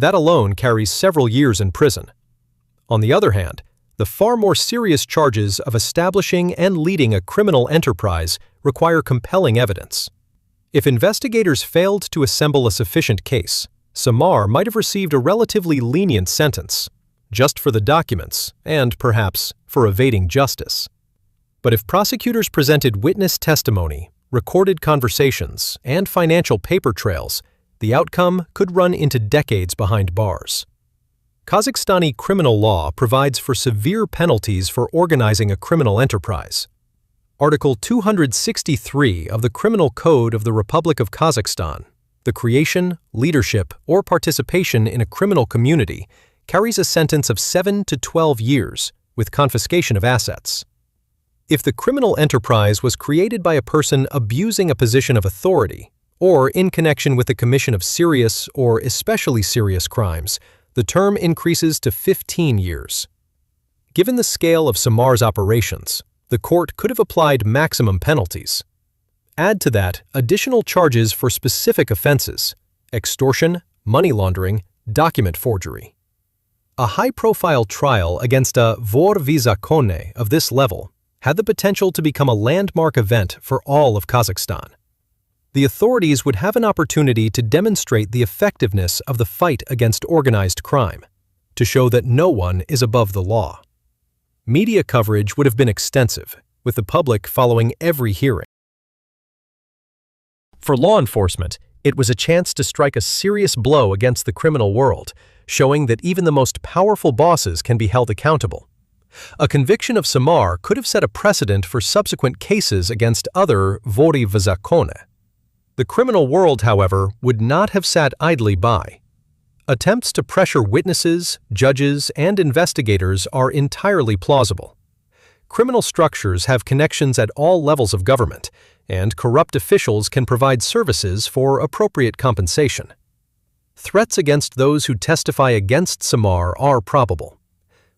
That alone carries several years in prison. On the other hand, the far more serious charges of establishing and leading a criminal enterprise require compelling evidence. If investigators failed to assemble a sufficient case, Samar might have received a relatively lenient sentence, just for the documents and, perhaps, for evading justice. But if prosecutors presented witness testimony, recorded conversations, and financial paper trails, the outcome could run into decades behind bars. Kazakhstani criminal law provides for severe penalties for organizing a criminal enterprise. Article 263 of the Criminal Code of the Republic of Kazakhstan, the creation, leadership, or participation in a criminal community, carries a sentence of 7 to 12 years, with confiscation of assets. If the criminal enterprise was created by a person abusing a position of authority, or in connection with the commission of serious or especially serious crimes, the term increases to 15 years. Given the scale of Samar's operations, the court could have applied maximum penalties. Add to that additional charges for specific offenses: extortion, money laundering, document forgery. A high-profile trial against a wor v zakone of this level had the potential to become a landmark event for all of Kazakhstan. The authorities would have an opportunity to demonstrate the effectiveness of the fight against organized crime, to show that no one is above the law. Media coverage would have been extensive, with the public following every hearing. For law enforcement, it was a chance to strike a serious blow against the criminal world, showing that even the most powerful bosses can be held accountable. A conviction of Samar could have set a precedent for subsequent cases against other vori v zakone. The criminal world, however, would not have sat idly by. Attempts to pressure witnesses, judges, and investigators are entirely plausible. Criminal structures have connections at all levels of government, and corrupt officials can provide services for appropriate compensation. Threats against those who testify against Samar are probable.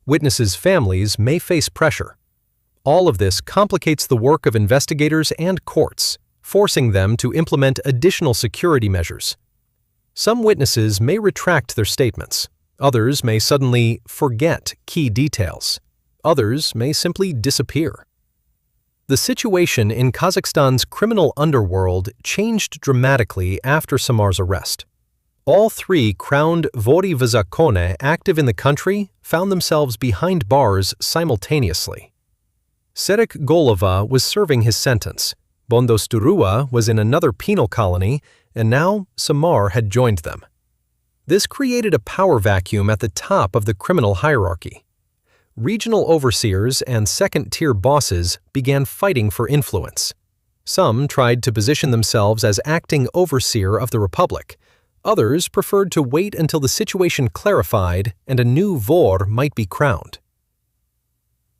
Witnesses' families may face pressure. All of this complicates the work of investigators and courts, forcing them to implement additional security measures. Some witnesses may retract their statements. Others may suddenly forget key details. Others may simply disappear. The situation in Kazakhstan's criminal underworld changed dramatically after Samar's arrest. All three crowned vori v zakone active in the country found themselves behind bars simultaneously. Serek Golova was serving his sentence. Bondosturua was in another penal colony, and now Samar had joined them. This created a power vacuum at the top of the criminal hierarchy. Regional overseers and second-tier bosses began fighting for influence. Some tried to position themselves as acting overseer of the republic. Others preferred to wait until the situation clarified and a new vor might be crowned.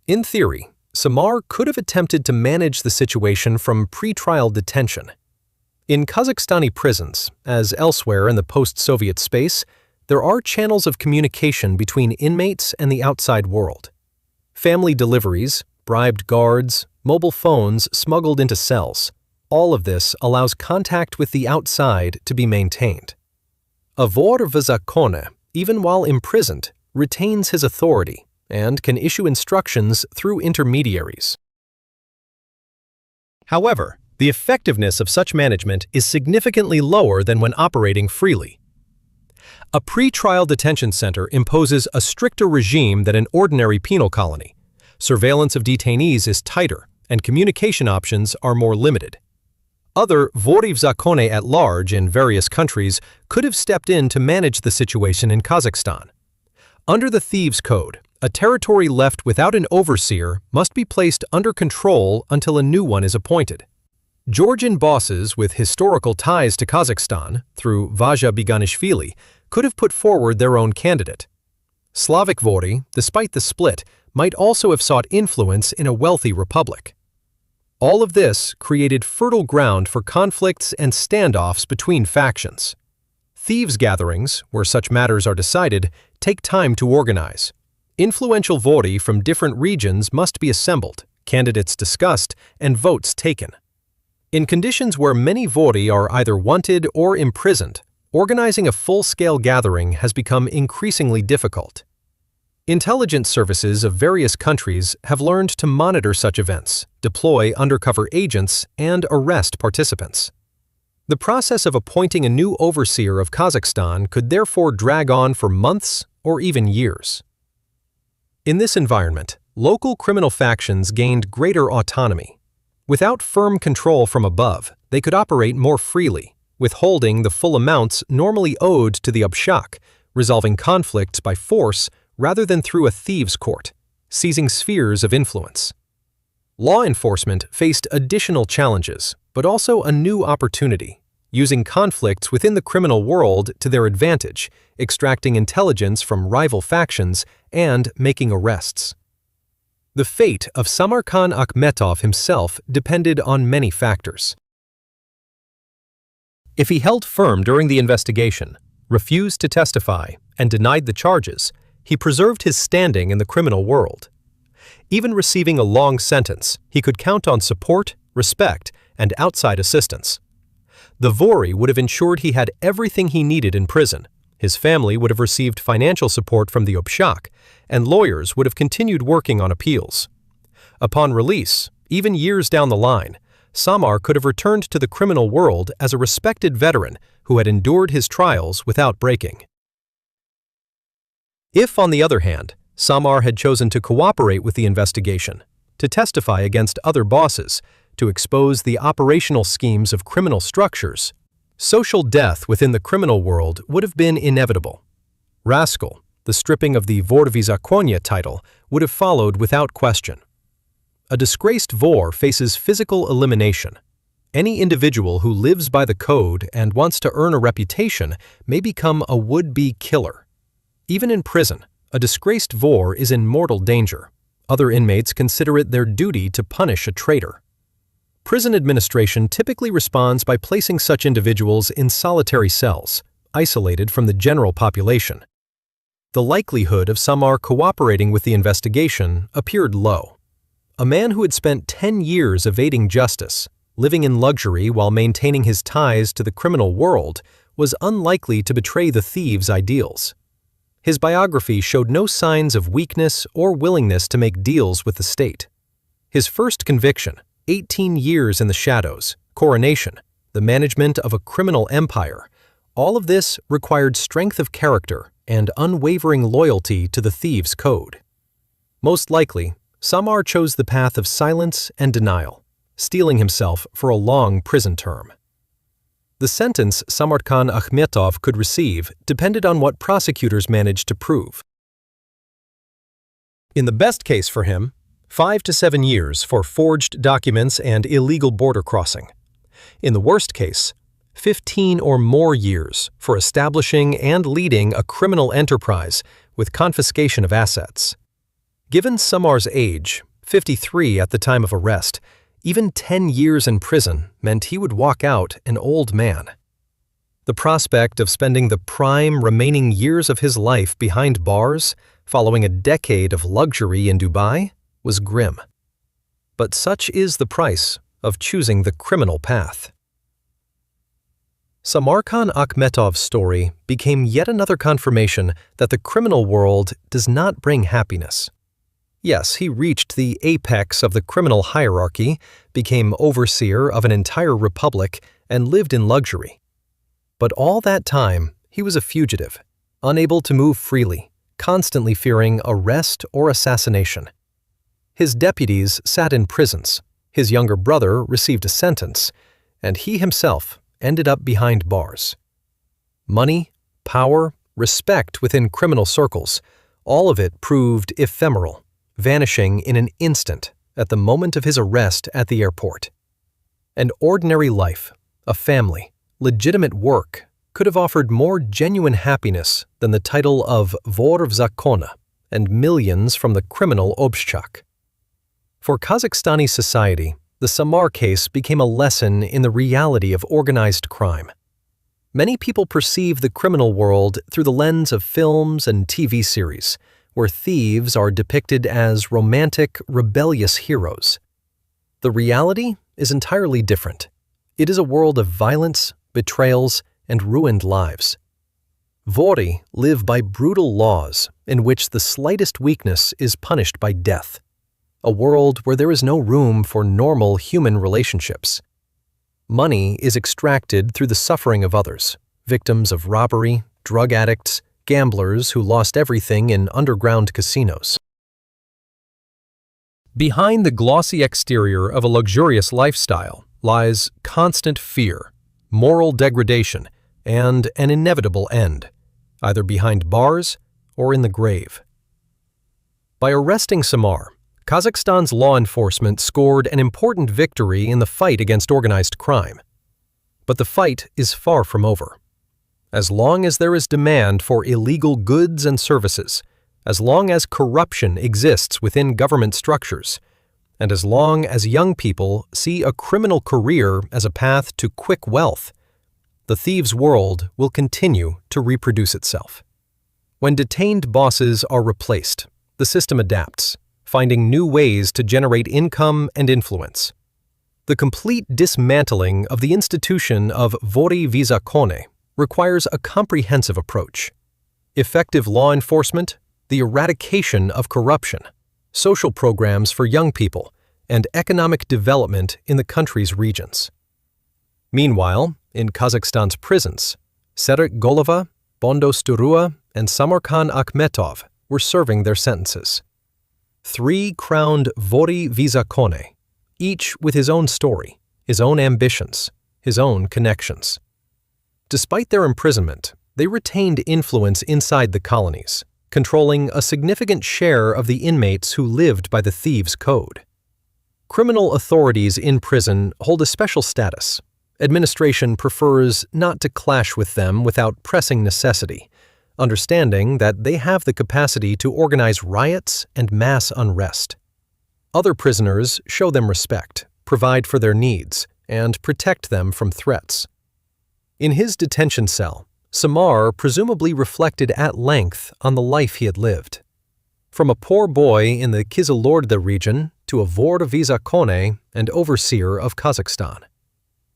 In theory, Samar could have attempted to manage the situation from pre-trial detention. In Kazakhstani prisons, as elsewhere in the post-Soviet space, there are channels of communication between inmates and the outside world. Family deliveries, bribed guards, mobile phones smuggled into cells. All of this allows contact with the outside to be maintained. A vor v zakone, even while imprisoned, retains his authority and can issue instructions through intermediaries. However, the effectiveness of such management is significantly lower than when operating freely. A pre-trial detention center imposes a stricter regime than an ordinary penal colony. Surveillance of detainees is tighter, and communication options are more limited. Other vori v zakone at large in various countries could have stepped in to manage the situation in Kazakhstan. Under the Thieves' Code, a territory left without an overseer must be placed under control until a new one is appointed. Georgian bosses with historical ties to Kazakhstan, through Vaja Biganishvili, could have put forward their own candidate. Slavic vori, despite the split, might also have sought influence in a wealthy republic. All of this created fertile ground for conflicts and standoffs between factions. Thieves' gatherings, where such matters are decided, take time to organize. Influential vori from different regions must be assembled, candidates discussed, and votes taken. In conditions where many vori are either wanted or imprisoned, organizing a full-scale gathering has become increasingly difficult. Intelligence services of various countries have learned to monitor such events, deploy undercover agents, and arrest participants. The process of appointing a new overseer of Kazakhstan could therefore drag on for months or even years. In this environment, local criminal factions gained greater autonomy. Without firm control from above, they could operate more freely, withholding the full amounts normally owed to the obshak, resolving conflicts by force rather than through a thieves' court, seizing spheres of influence. Law enforcement faced additional challenges, but also a new opportunity, using conflicts within the criminal world to their advantage, extracting intelligence from rival factions, and making arrests. The fate of Samarkan Akhmetov himself depended on many factors. If he held firm during the investigation, refused to testify, and denied the charges, he preserved his standing in the criminal world. Even receiving a long sentence, he could count on support, respect, and outside assistance. The Vori would have ensured he had everything he needed in prison, his family would have received financial support from the obshak, and lawyers would have continued working on appeals. Upon release, even years down the line, Samar could have returned to the criminal world as a respected veteran who had endured his trials without breaking. If, on the other hand, Samar had chosen to cooperate with the investigation, to testify against other bosses, to expose the operational schemes of criminal structures, social death within the criminal world would have been inevitable. Rascal, the stripping of the Vordovi zakone title, would have followed without question. A disgraced Vor faces physical elimination. Any individual who lives by the code and wants to earn a reputation may become a would-be killer. Even in prison, a disgraced Vor is in mortal danger. Other inmates consider it their duty to punish a traitor. Prison administration typically responds by placing such individuals in solitary cells, isolated from the general population. The likelihood of Samar cooperating with the investigation appeared low. A man who had spent 10 years evading justice, living in luxury while maintaining his ties to the criminal world, was unlikely to betray the thieves' ideals. His biography showed no signs of weakness or willingness to make deals with the state. His first conviction, 18 years in the shadows, coronation, the management of a criminal empire, all of this required strength of character and unwavering loyalty to the thieves' code. Most likely, Samar chose the path of silence and denial, steeling himself for a long prison term. The sentence Samarkan Akhmetov could receive depended on what prosecutors managed to prove. In the best case for him, 5 to 7 years for forged documents and illegal border crossing. In the worst case, 15 or more years for establishing and leading a criminal enterprise with confiscation of assets. Given Samar's age, 53 at the time of arrest, even 10 years in prison meant he would walk out an old man. The prospect of spending the prime remaining years of his life behind bars, following a decade of luxury in Dubai, was grim. But such is the price of choosing the criminal path. Samarkan Akhmetov's story became yet another confirmation that the criminal world does not bring happiness. Yes, he reached the apex of the criminal hierarchy, became overseer of an entire republic, and lived in luxury. But all that time, he was a fugitive, unable to move freely, constantly fearing arrest or assassination. His deputies sat in prisons, his younger brother received a sentence, and he himself ended up behind bars. Money, power, respect within criminal circles, all of it proved ephemeral, vanishing in an instant at the moment of his arrest at the airport. An ordinary life, a family, legitimate work could have offered more genuine happiness than the title of Vor v zakone and millions from the criminal obshak. For Kazakhstani society, the Samar case became a lesson in the reality of organized crime. Many people perceive the criminal world through the lens of films and TV series, where thieves are depicted as romantic, rebellious heroes. The reality is entirely different. It is a world of violence, betrayals, and ruined lives. Vori live by brutal laws in which the slightest weakness is punished by death, a world where there is no room for normal human relationships. Money is extracted through the suffering of others, victims of robbery, drug addicts, gamblers who lost everything in underground casinos. Behind the glossy exterior of a luxurious lifestyle lies constant fear, moral degradation, and an inevitable end, either behind bars or in the grave. By arresting Samar, Kazakhstan's law enforcement scored an important victory in the fight against organized crime. But the fight is far from over. As long as there is demand for illegal goods and services, as long as corruption exists within government structures, and as long as young people see a criminal career as a path to quick wealth, the thieves' world will continue to reproduce itself. When detained bosses are replaced, the system adapts, finding new ways to generate income and influence. The complete dismantling of the institution of warrant v zakone requires a comprehensive approach. Effective law enforcement, the eradication of corruption, social programs for young people, and economic development in the country's regions. Meanwhile, in Kazakhstan's prisons, Serik Golova, Bondo Sturua, and Samarkan Akhmetov were serving their sentences. 3 crowned warrant v zakone, each with his own story, his own ambitions, his own connections. Despite their imprisonment, they retained influence inside the colonies, controlling a significant share of the inmates who lived by the thieves' code. Criminal authorities in prison hold a special status. Administration prefers not to clash with them without pressing necessity, understanding that they have the capacity to organize riots and mass unrest. Other prisoners show them respect, provide for their needs, and protect them from threats. In his detention cell, Samar presumably reflected at length on the life he had lived. From a poor boy in the Kyzylorda region to a warrant v zakone and overseer of Kazakhstan.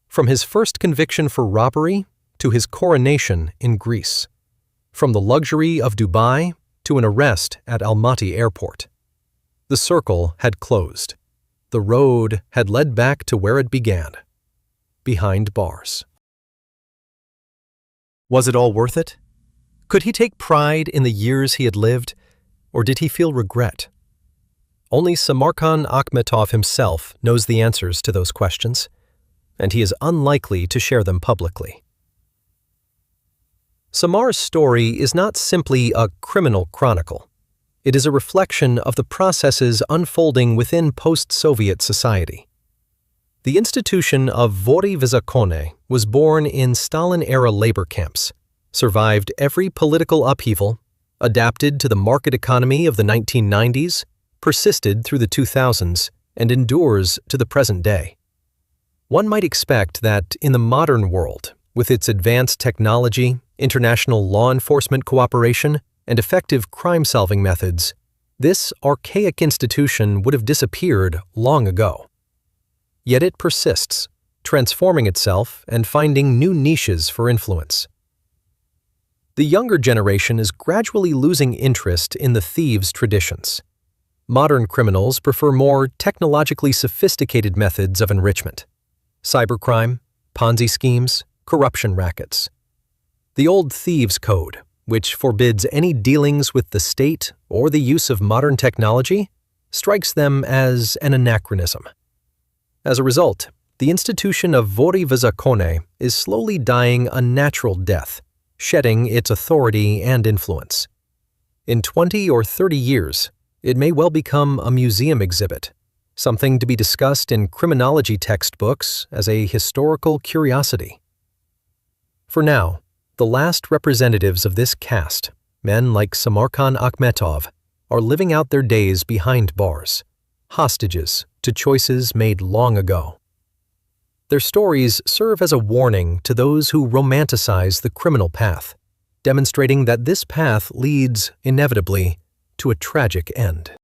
From his first conviction for robbery to his coronation in Greece. From the luxury of Dubai to an arrest at Almaty Airport. The circle had closed. The road had led back to where it began, behind bars. Was it all worth it? Could he take pride in the years he had lived, or did he feel regret? Only Samarkan Akhmetov himself knows the answers to those questions, and he is unlikely to share them publicly. Samar's story is not simply a criminal chronicle. It is a reflection of the processes unfolding within post-Soviet society. The institution of warrant v zakone was born in Stalin-era labor camps, survived every political upheaval, adapted to the market economy of the 1990s, persisted through the 2000s, and endures to the present day. One might expect that in the modern world, with its advanced technology, international law enforcement cooperation, and effective crime-solving methods, this archaic institution would have disappeared long ago. Yet it persists, transforming itself and finding new niches for influence. The younger generation is gradually losing interest in the thieves' traditions. Modern criminals prefer more technologically sophisticated methods of enrichment. Cybercrime, Ponzi schemes, corruption rackets. The old thieves' code, which forbids any dealings with the state or the use of modern technology, strikes them as an anachronism. As a result, the institution of warrant v zakone is slowly dying a natural death, shedding its authority and influence. In 20 or 30 years, it may well become a museum exhibit, something to be discussed in criminology textbooks as a historical curiosity. For now, the last representatives of this caste, men like Samarkan Akhmetov, are living out their days behind bars, hostages to choices made long ago. Their stories serve as a warning to those who romanticize the criminal path, demonstrating that this path leads, inevitably, to a tragic end.